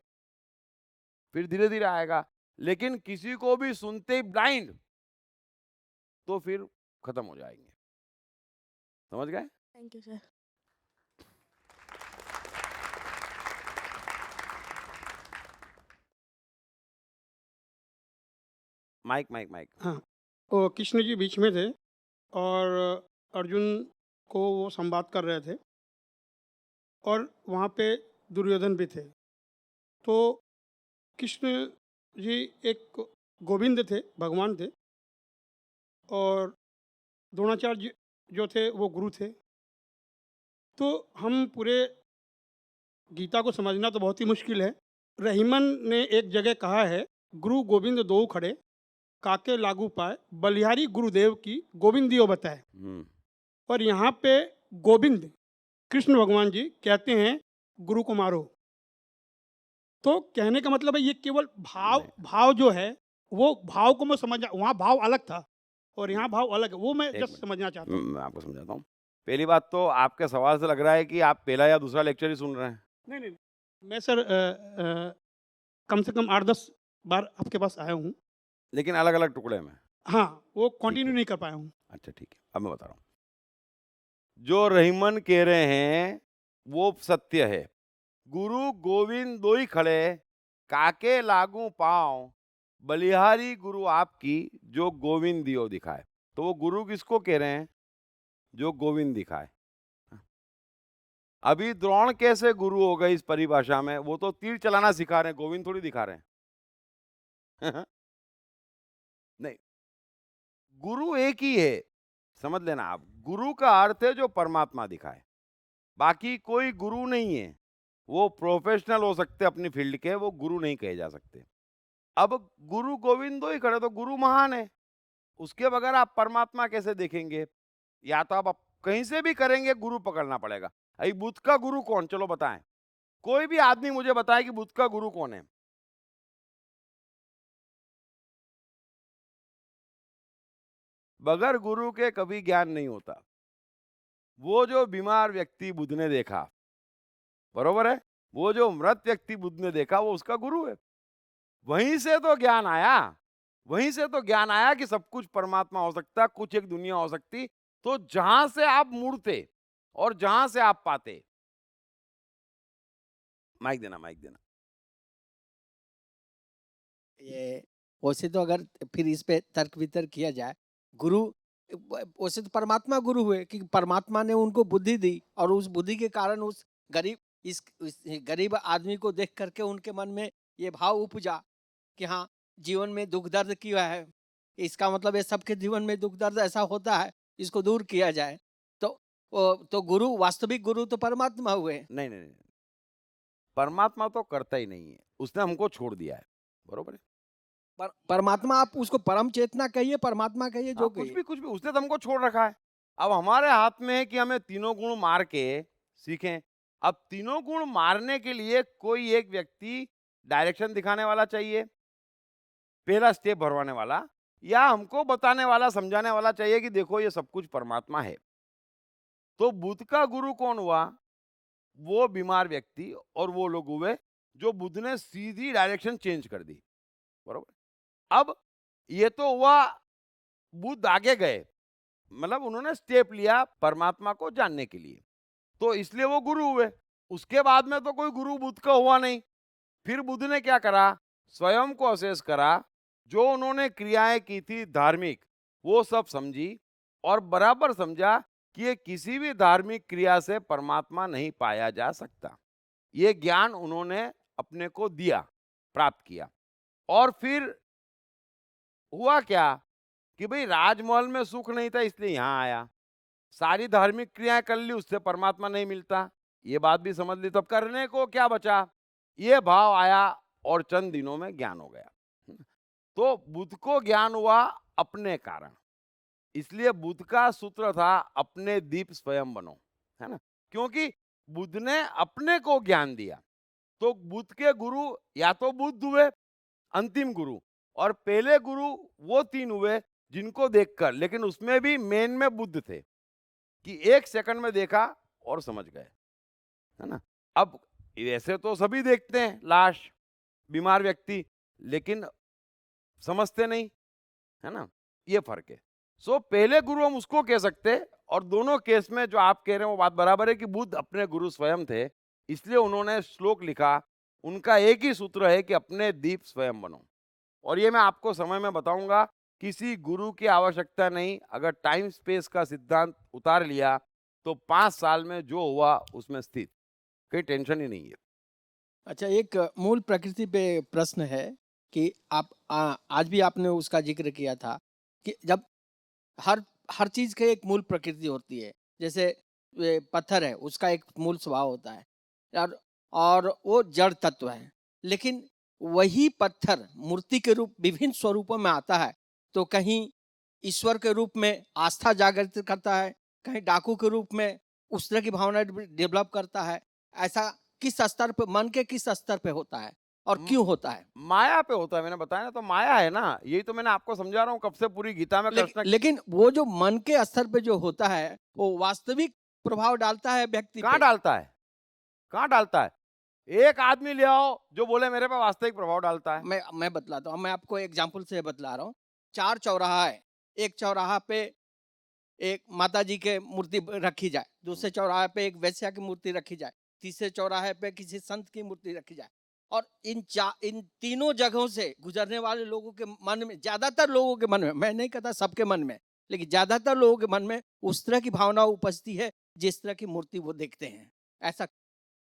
B: फिर धीरे धीरे आएगा। लेकिन किसी को भी सुनते ही ब्लाइंड, तो फिर खत्म हो जाएंगे। समझ गए?
F: Thank you sir.
B: Mike mike mike.
G: हाँ, वो कृष्ण जी बीच में थे और अर्जुन को वो संवाद कर रहे थे और वहाँ पे दुर्योधन भी थे। तो कृष्ण जी एक गोविंद थे, भगवान थे, और द्रोणाचार्य जो थे वो गुरु थे। तो हम पूरे गीता को समझना तो बहुत ही मुश्किल है। रहीमन ने एक जगह कहा है, गुरु गोविंद दो खड़े, काके लागू पाए, बलिहारी गुरुदेव की गोविंदियो बताए। और यहाँ पे गोविंद कृष्ण भगवान जी कहते हैं गुरु को मारो। तो कहने का मतलब है ये केवल भाव जो है वो भाव को मैं समझ, वहाँ भाव अलग था और यहाँ भाव अलग है, वो मैं
B: एक
G: जस्ट
B: मिनट,
G: समझना चाहता हूँ।
B: मैं आपको समझाता हूँ। पहली बात तो आपके सवाल से लग रहा है कि आप पहला या दूसरा लेक्चर ही सुन रहे हैं।
G: नहीं नहीं, मैं सर कम से कम 8-10 बार आपके पास आया हूँ।
B: लेकिन अलग अलग टुकड़े में।
G: हाँ, वो
B: ठीक
G: कंटिन्यू
B: है,
G: नहीं कर पाया हूँ।
B: अच्छा ठीक है, अब मैं बता रहा हूँ। जो रहीमन कह रहे हैं वो सत्य है। गुरु गोविंद दो ही खड़े, काके लागू पाँव, बलिहारी गुरु आपकी जो गोविंद दियो दिखाए। तो वो गुरु किसको कह रहे हैं? जो गोविंद दिखाए। अभी द्रोण कैसे गुरु हो गए इस परिभाषा में? वो तो तीर चलाना सिखा रहे हैं, गोविंद थोड़ी दिखा रहे हैं। नहीं, गुरु एक ही है, समझ लेना आप। गुरु का अर्थ है जो परमात्मा दिखाए, बाकी कोई गुरु नहीं है। वो प्रोफेशनल हो सकते अपनी फील्ड के, वो गुरु नहीं कहे जा सकते। अब गुरु गोविंद दो ही खड़े, तो गुरु महान है, उसके बगैर आप परमात्मा कैसे देखेंगे? या तो आप कहीं से भी करेंगे, गुरु पकड़ना पड़ेगा। अभी बुद्ध का गुरु कौन? चलो बताएं, कोई भी आदमी मुझे बताए कि बुद्ध का गुरु कौन है। बगैर गुरु के कभी ज्ञान नहीं होता। वो जो बीमार व्यक्ति बुद्ध ने देखा, बरोबर है, वो जो मृत व्यक्ति बुद्ध ने देखा, वो उसका गुरु है। वहीं से तो ज्ञान आया, वहीं से तो ज्ञान आया कि सब कुछ परमात्मा हो सकता, कुछ एक दुनिया हो सकती। तो जहां से आप मुड़ते और जहां से आप पाते। माइक देना, माइक देना।
H: ये वैसे तो अगर फिर इस पे तर्क वितर्क किया जाए, गुरु वैसे तो परमात्मा गुरु हुए कि परमात्मा ने उनको बुद्धि दी और उस बुद्धि के कारण उस गरीब इस गरीब आदमी को देख करके उनके मन में ये भाव उपजा कि हाँ, जीवन में दुख दर्द किया है, इसका मतलब है सबके जीवन में दुख दर्द ऐसा होता है, इसको दूर किया जाए। तो तो गुरु, वास्तविक गुरु तो परमात्मा हुए।
B: नहीं, नहीं, नहीं। परमात्मा तो करता ही नहीं है, उसने हमको छोड़ दिया है, बरोबर है?
H: परमात्मा आप उसको परम चेतना कहिए, परमात्मा कहिए, जो
B: हाँ,
H: कहिए।
B: कुछ भी, उसने तो हमको छोड़ रखा है। अब हमारे हाथ में है कि हमें तीनों गुण मार के सीखें। अब तीनों गुण मारने के लिए कोई एक व्यक्ति डायरेक्शन दिखाने वाला चाहिए, पहला स्टेप भरवाने वाला, या हमको बताने वाला, समझाने वाला चाहिए कि देखो ये सब कुछ परमात्मा है। तो बुद्ध का गुरु कौन हुआ? वो बीमार व्यक्ति और वो लोग हुए जो बुद्ध ने सीधी डायरेक्शन चेंज कर दी, बरोबर? अब ये तो हुआ, बुद्ध आगे गए, मतलब उन्होंने स्टेप लिया परमात्मा को जानने के लिए, तो इसलिए वो गुरु हुए। उसके बाद में तो कोई गुरु बुद्ध का हुआ नहीं। फिर बुद्ध ने क्या करा? स्वयं को असेस करा, जो उन्होंने क्रियाएं की थी धार्मिक, वो सब समझी और बराबर समझा कि ये किसी भी धार्मिक क्रिया से परमात्मा नहीं पाया जा सकता। ये ज्ञान उन्होंने अपने को दिया, प्राप्त किया। और फिर हुआ क्या कि भाई राजमहल में सुख नहीं था इसलिए यहां आया, सारी धार्मिक क्रियाएं कर ली, उससे परमात्मा नहीं मिलता, ये बात भी समझ ली, तब करने को क्या बचा? ये भाव आया और चंद दिनों में ज्ञान हो गया। तो बुद्ध को ज्ञान हुआ अपने कारण, इसलिए बुद्ध का सूत्र था अपने दीप स्वयं बनो, है ना? क्योंकि बुद्ध ने अपने को ज्ञान दिया। तो बुद्ध के गुरु या तो बुद्ध हुए अंतिम गुरु, और पहले गुरु वो तीन हुए जिनको देखकर, लेकिन उसमें भी मेन में बुद्ध थे कि एक सेकंड में देखा और समझ गए, है ना? अब ऐसे तो सभी देखते हैं लाश, बीमार व्यक्ति, लेकिन समझते नहीं, है ना? ये फर्क है। सो पहले गुरु हम उसको कह सकते हैं, और दोनों केस में जो आप कह रहे हैं वो बात बराबर है कि बुद्ध अपने गुरु स्वयं थे, इसलिए उन्होंने श्लोक लिखा। उनका एक ही सूत्र है कि अपने दीप स्वयं बनो, और ये मैं आपको समय में बताऊंगा। किसी गुरु की आवश्यकता नहीं, अगर टाइम स्पेस का सिद्धांत उतार लिया तो 5 साल में जो हुआ उसमें स्थित, कोई टेंशन ही नहीं है।
H: अच्छा, एक मूल प्रकृति पे प्रश्न है कि आप आज भी आपने उसका जिक्र किया था कि जब हर हर चीज के एक मूल प्रकृति होती है, जैसे ये पत्थर है, उसका एक मूल स्वभाव होता है, और वो जड़ तत्व है, लेकिन वही पत्थर मूर्ति के रूप विभिन्न स्वरूपों में आता है, तो कहीं ईश्वर के रूप में आस्था जागृत करता है, कहीं डाकू के रूप में उस तरह की भावना डेवलप करता है। ऐसा किस स्तर पे, मन के किस स्तर पे होता है और क्यों होता है?
B: माया पे होता है, मैंने बताया ना, तो माया है ना, यही तो मैंने आपको समझा रहा हूँ कब से पूरी गीता में। कृष्ण
H: लेकिन वो जो मन के स्तर पे जो होता है, वो वास्तविक प्रभाव डालता है व्यक्ति
B: कहाँ
H: पे।
B: डालता है? कहाँ डालता है? एक आदमी ले आओ जो बोले मेरे पे वास्तविक प्रभाव डालता है।
H: मैं बतलाता हूँ, मैं आपको एग्जाम्पल से बतला रहा हूँ। 4 चौराहा है, एक चौराहा पे एक माता जी के मूर्ति रखी जाए, दूसरे चौराहे पे एक वैश्या की मूर्ति रखी जाए, तीसरे चौराहे पे किसी संत की मूर्ति रखी जाए, और इन तीनों जगहों से गुजरने वाले लोगों के मन में, ज्यादातर लोगों के मन में, मैं नहीं कहता सबके मन में, लेकिन ज्यादातर लोगों के मन में उस तरह की भावना उपजती है जिस तरह की मूर्ति वो देखते हैं। ऐसा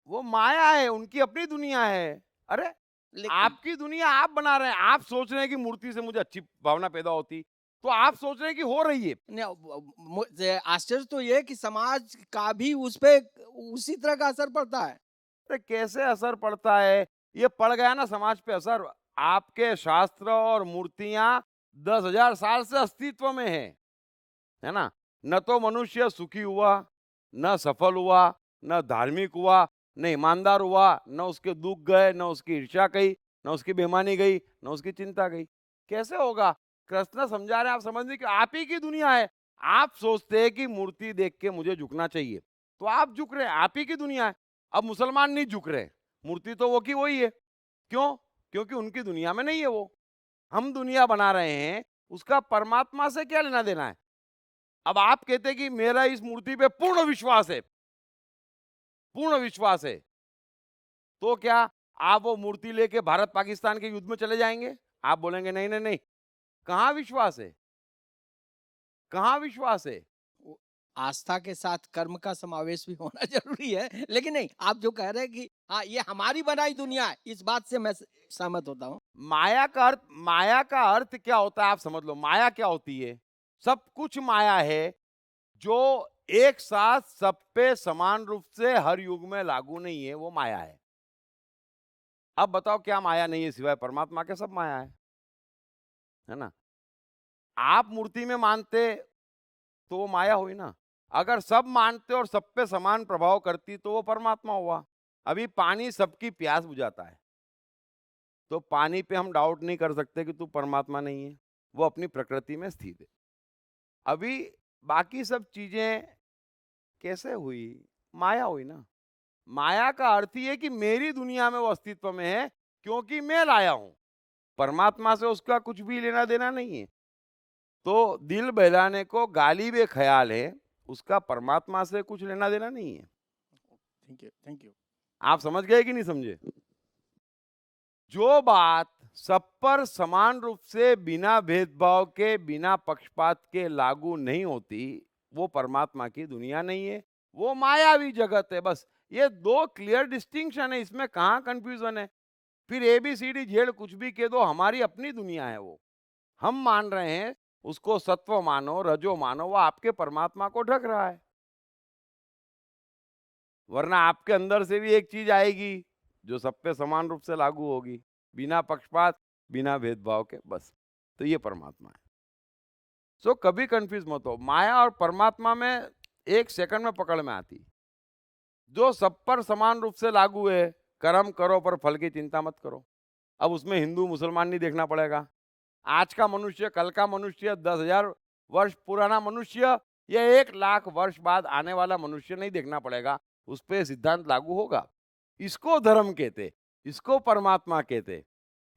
B: वो माया है, उनकी अपनी दुनिया है। अरे आपकी दुनिया आप बना रहे हैं। आप सोच रहे हैं कि मूर्ति से मुझे अच्छी भावना पैदा होती, तो आप सोच रहे हैं कि हो रही है।
H: आश्चर्य तो ये है कि समाज का भी उस पे उसी तरह का असर पड़ता है।
B: अरे कैसे असर पड़ता है? ये पड़ गया ना समाज पे असर। आपके शास्त्र और मूर्तियां 10,000 साल से अस्तित्व में है ना? न तो मनुष्य सुखी हुआ, न सफल हुआ, न धार्मिक हुआ, न ईमानदार हुआ, न उसके दुख गए, न उसकी ईर्ष्या गई, न उसकी बेईमानी गई, न उसकी चिंता गई। कैसे होगा? कृष्ण समझा रहे हैं, आप समझिए कि आप ही की दुनिया है। आप सोचते हैं कि मूर्ति देख के मुझे झुकना चाहिए, तो आप झुक रहे हैं, आप ही की दुनिया है। अब मुसलमान नहीं झुक रहे, मूर्ति तो वो की वही है। क्यों? क्योंकि उनकी दुनिया में नहीं है वो। हम दुनिया बना रहे हैं, उसका परमात्मा से क्या लेना देना है? अब आप कहते हैं कि मेरा इस मूर्ति पे पूर्ण विश्वास है, पूर्ण विश्वास है, तो क्या आप वो मूर्ति लेके भारत पाकिस्तान के युद्ध में चले जाएंगे? आप बोलेंगे नहीं नहीं नहीं, कहाँ विश्वास है? कहाँ विश्वास है?
H: वो आस्था के साथ कर्म का समावेश भी होना जरूरी है, लेकिन नहीं, आप जो कह रहे हैं कि हाँ ये हमारी बनाई दुनिया है, इस बात से मैं सहमत होता हूँ।
B: माया का अर्थ क्या होता है आप समझ लो। माया क्या होती है? सब कुछ माया है जो एक साथ सब पे समान रूप से हर युग में लागू नहीं है, वो माया है। अब बताओ क्या माया नहीं है सिवाय परमात्मा के? सब माया है ना? आप मूर्ति में मानते तो वो माया हुई ना। अगर सब मानते और सब पे समान प्रभाव करती तो वो परमात्मा हुआ। अभी पानी सबकी प्यास बुझाता है, तो पानी पे हम डाउट नहीं कर सकते कि तू परमात्मा नहीं है, वो अपनी प्रकृति में स्थित है। अभी बाकी सब चीजें कैसे हुई? माया हुई ना। माया का अर्थ ही है कि मेरी दुनिया में वो अस्तित्व में है क्योंकि मैं लाया हूं। परमात्मा से उसका कुछ भी लेना देना नहीं है। तो दिल बहलाने को गाली बे ख्याल है, उसका परमात्मा से कुछ लेना देना नहीं है।
H: Thank you, thank you.
B: आप समझ गए कि नहीं समझे? जो बात सब पर समान रूप से बिना भेदभाव के, बिना पक्षपात के लागू नहीं होती, वो परमात्मा की दुनिया नहीं है, वो मायावी जगत है। बस ये दो क्लियर डिस्टिंक्शन है, इसमें कहाँ कंफ्यूजन है? फिर ABCD जेड कुछ भी कह दो, हमारी अपनी दुनिया है वो। हम मान रहे हैं उसको सत्व मानो, रजो मानो, वो आपके परमात्मा को ढक रहा है। वरना आपके अंदर से भी एक चीज आएगी जो सब पे समान रूप से लागू होगी, बिना पक्षपात, बिना भेदभाव के। बस तो ये परमात्मा है। सो कभी कंफ्यूज मत हो। माया और परमात्मा में एक सेकंड में पकड़ में आती। जो सब पर समान रूप से लागू है, कर्म करो पर फल की चिंता मत करो। अब उसमें हिंदू मुसलमान नहीं देखना पड़ेगा। आज का मनुष्य, कल का मनुष्य, 10,000 वर्ष पुराना मनुष्य या 1,00,000 वर्ष बाद आने वाला मनुष्य नहीं देखना पड़ेगा, उस पर सिद्धांत लागू होगा। इसको धर्म कहते, इसको परमात्मा कहते।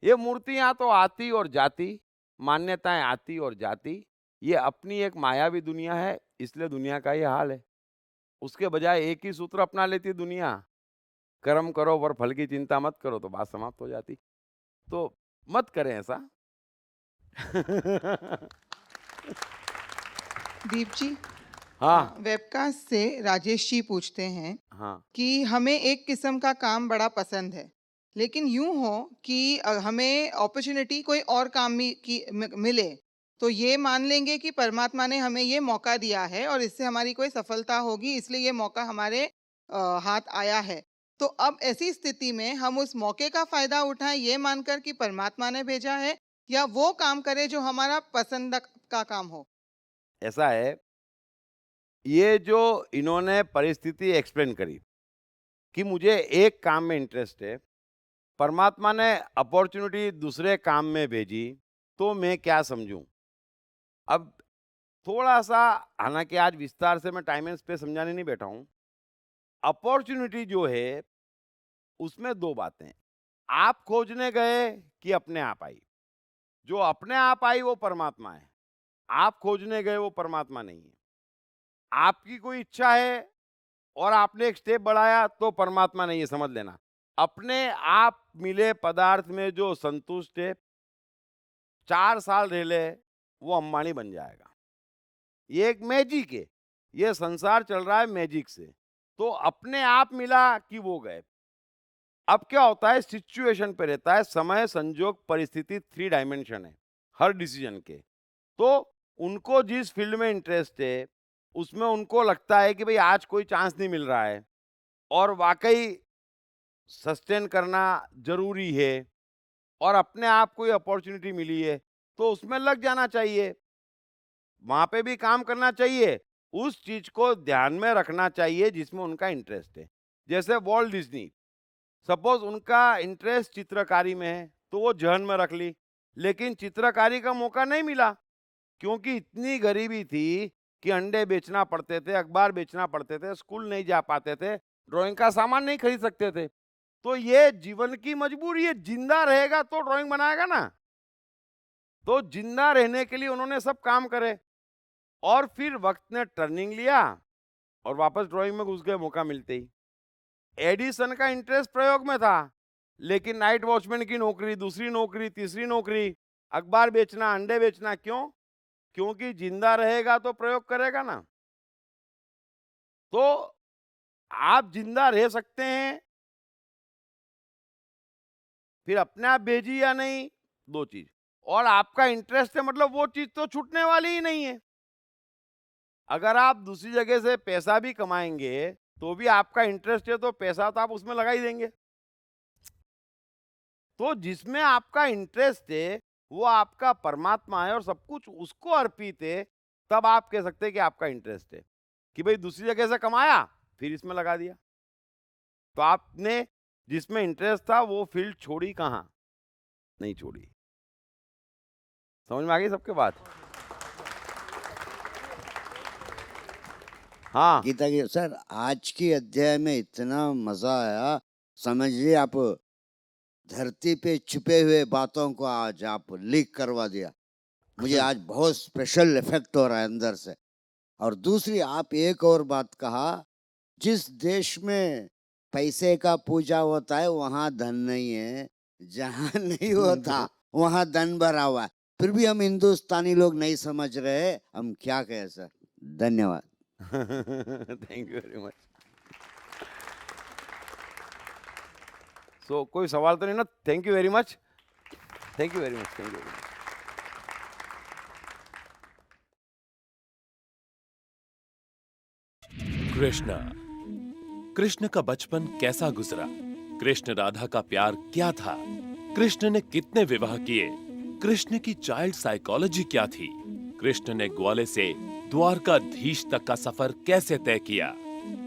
B: ये मूर्तियां तो आती और जाती, मान्यताएं आती और जाती, ये अपनी एक मायावी दुनिया है, इसलिए दुनिया का ये हाल है। उसके बजाय एक ही सूत्र अपना लेती दुनिया, कर्म करो पर फल की चिंता मत करो, तो बात समाप्त हो जाती। तो मत करें ऐसा।
A: दीप जी,
B: हाँ
A: वेबकास्ट से राजेश जी पूछते हैं
B: हाँ
A: कि हमें एक किस्म का काम बड़ा पसंद है, लेकिन यूं हो कि हमें अपॉर्चुनिटी कोई और काम मिले, तो ये मान लेंगे कि परमात्मा ने हमें ये मौका दिया है और इससे हमारी कोई सफलता होगी, इसलिए ये मौका हमारे हाथ आया है। तो अब ऐसी स्थिति में हम उस मौके का फायदा उठाएं ये मानकर कि परमात्मा ने भेजा है, या वो काम करें जो हमारा पसंद का काम हो।
B: ऐसा है, ये जो इन्होंने परिस्थिति एक्सप्लेन करी कि मुझे एक काम में इंटरेस्ट है, परमात्मा ने अपॉर्चुनिटी दूसरे काम में भेजी, तो मैं क्या समझूं? अब थोड़ा सा, हालांकि आज विस्तार से मैं टाइम एंड स्पेस समझाने नहीं बैठा हूं। अपॉर्चुनिटी जो है उसमें दो बातें, आप खोजने गए कि अपने आप आई। जो अपने आप आई वो परमात्मा है, आप खोजने गए वो परमात्मा नहीं है। आपकी कोई इच्छा है और आपने एक स्टेप बढ़ाया तो परमात्मा नहीं है, समझ लेना। अपने आप मिले पदार्थ में जो संतुष्ट है, 4 साल रह ले वो अंबानी बन जाएगा। ये एक मैजिक है, ये संसार चल रहा है मैजिक से। तो अपने आप मिला कि वो गए। अब क्या होता है, सिचुएशन पे रहता है, समय संजोग परिस्थिति, 3 डायमेंशन है हर डिसीजन के। तो उनको जिस फील्ड में इंटरेस्ट है उसमें उनको लगता है कि भाई आज कोई चांस नहीं मिल रहा है और वाकई सस्टेन करना जरूरी है और अपने आप को अपॉर्चुनिटी मिली है तो उसमें लग जाना चाहिए, वहां पे भी काम करना चाहिए, उस चीज को ध्यान में रखना चाहिए जिसमें उनका इंटरेस्ट है। जैसे वॉल्ट डिज्नी, सपोज उनका इंटरेस्ट चित्रकारी में है तो वो जहन में रख ली, लेकिन चित्रकारी का मौका नहीं मिला क्योंकि इतनी गरीबी थी कि अंडे बेचना पड़ते थे, अखबार बेचना पड़ते थे, स्कूल नहीं जा पाते थे, ड्राइंग का सामान नहीं खरीद सकते थे। तो ये जीवन की मजबूरी है, जिंदा रहेगा तो ड्राइंग बनाएगा ना। तो जिंदा रहने के लिए उन्होंने सब काम करे और फिर वक्त ने टर्निंग लिया और वापस ड्राइंग में घुस गए मौका मिलते ही। एडिसन का इंटरेस्ट प्रयोग में था, लेकिन नाइट वॉचमैन की नौकरी, दूसरी नौकरी, तीसरी नौकरी, अखबार बेचना, अंडे बेचना, क्यों? क्योंकि जिंदा रहेगा तो प्रयोग करेगा ना। तो आप जिंदा रह सकते हैं, फिर अपने आप भेजिए या नहीं, दो चीज। और आपका इंटरेस्ट है, मतलब वो चीज तो छूटने वाली ही नहीं है। अगर आप दूसरी जगह से पैसा भी कमाएंगे तो भी आपका इंटरेस्ट है, तो पैसा तो आप उसमें लगा ही देंगे। तो जिसमें आपका इंटरेस्ट है वो आपका परमात्मा है और सब कुछ उसको अर्पित है, तब आप कह सकते हैं कि आपका इंटरेस्ट है। कि भाई दूसरी जगह से कमाया फिर इसमें लगा दिया, तो आपने जिसमें इंटरेस्ट था वो फील्ड छोड़ी कहाँ? नहीं छोड़ी। समझ में आ गई सबके बात? हाँ
I: गीता की सर, आज की अध्याय में इतना मजा आया, समझिए आप धरती पे छुपे हुए बातों को आज आप लीक करवा दिया। मुझे आज बहुत स्पेशल इफेक्ट हो रहा है अंदर से। और दूसरी, आप एक और बात कहा, जिस देश में पैसे का पूजा होता है वहां धन नहीं है, जहां नहीं होता वहां धन भरा हुआ है। फिर भी हम हिंदुस्तानी लोग नहीं समझ रहे, हम क्या कहें सर। धन्यवाद।
B: Thank you very much. So कोई सवाल तो नहीं ना? Thank you very much, thank you very much, thank you very much.
C: Krishna का बचपन कैसा गुजरा? कृष्ण राधा का प्यार क्या था? कृष्ण ने कितने विवाह किए? कृष्ण की चाइल्ड साइकोलॉजी क्या थी? कृष्ण ने ग्वाले से द्वारकाधीश तक का सफर कैसे तय किया?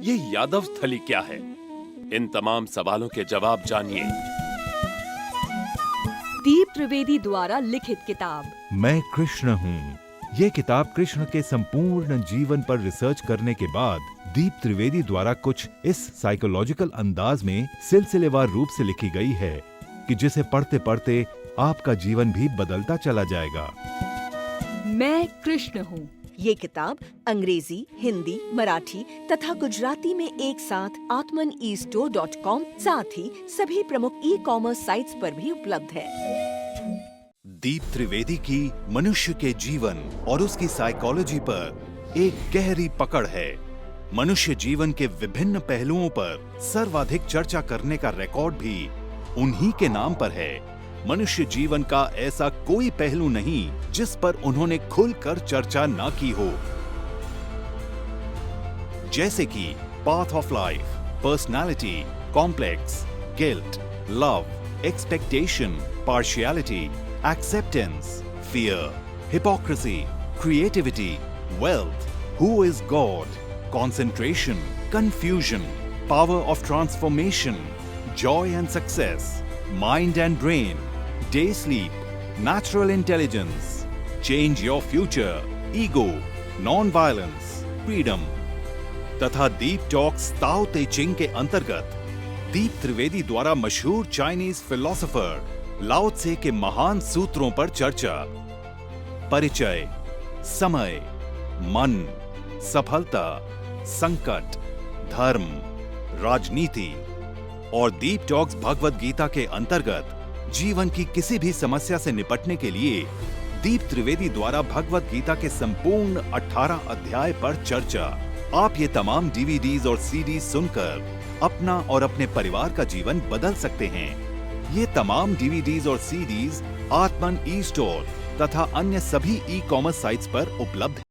C: ये यादव स्थली क्या है? इन तमाम सवालों के जवाब जानिए।
D: दीप त्रिवेदी द्वारा लिखित किताब
J: मैं कृष्ण हूँ। ये किताब कृष्ण के संपूर्ण जीवन पर रिसर्च करने के बाद दीप त्रिवेदी द्वारा कुछ इस साइकोलॉजिकल अंदाज में सिलसिलेवार रूप से लिखी गई है कि जिसे पढ़ते पढ़ते आपका जीवन भी बदलता चला जाएगा।
D: मैं कृष्ण हूँ।
K: ये किताब अंग्रेजी, हिंदी, मराठी तथा गुजराती में एक साथ atmanestore.com साथ ही सभी प्रमुख ई-कॉमर्स साइट्स पर भी उपलब्ध है।
J: दीप त्रिवेदी की मनुष्य के जीवन और उसकी साइकोलॉजी पर एक गहरी पकड़ है। मनुष्य जीवन के विभिन्न पहलुओं पर सर्वाधिक चर्चा करने का रिकॉर्ड भी उन्हीं के नाम पर है। मनुष्य जीवन का ऐसा कोई पहलू नहीं जिस पर उन्होंने खुलकर चर्चा ना की हो, जैसे कि path of life, personality, complex, guilt, love, expectation, partiality, acceptance, fear, hypocrisy, creativity, wealth, who is God, concentration, confusion, power of transformation, joy and success, mind and brain, day sleep, natural intelligence, change your future, ego, non-violence, freedom, तथा दीप talks ताओ ते चिंग के अंतर्गत दीप त्रिवेदी द्वारा मशहूर Chinese philosopher लाओ त्से के महान सूत्रों पर चर्चा, परिचय, समय, मन, सफलता, संकट, धर्म, राजनीति और दीप टॉक्स भगवत गीता के अंतर्गत जीवन की किसी भी समस्या से निपटने के लिए दीप त्रिवेदी द्वारा भगवत गीता के संपूर्ण 18 अध्याय पर चर्चा। आप ये तमाम डीवीडीज और सीडीज सुनकर अपना और अपने परिवार का जीवन बदल सकते हैं। ये तमाम डीवीडीज और सीडीज आत्मन ई स्टोर तथा अन्य सभी ई-कॉमर्स साइट्स पर उपलब्ध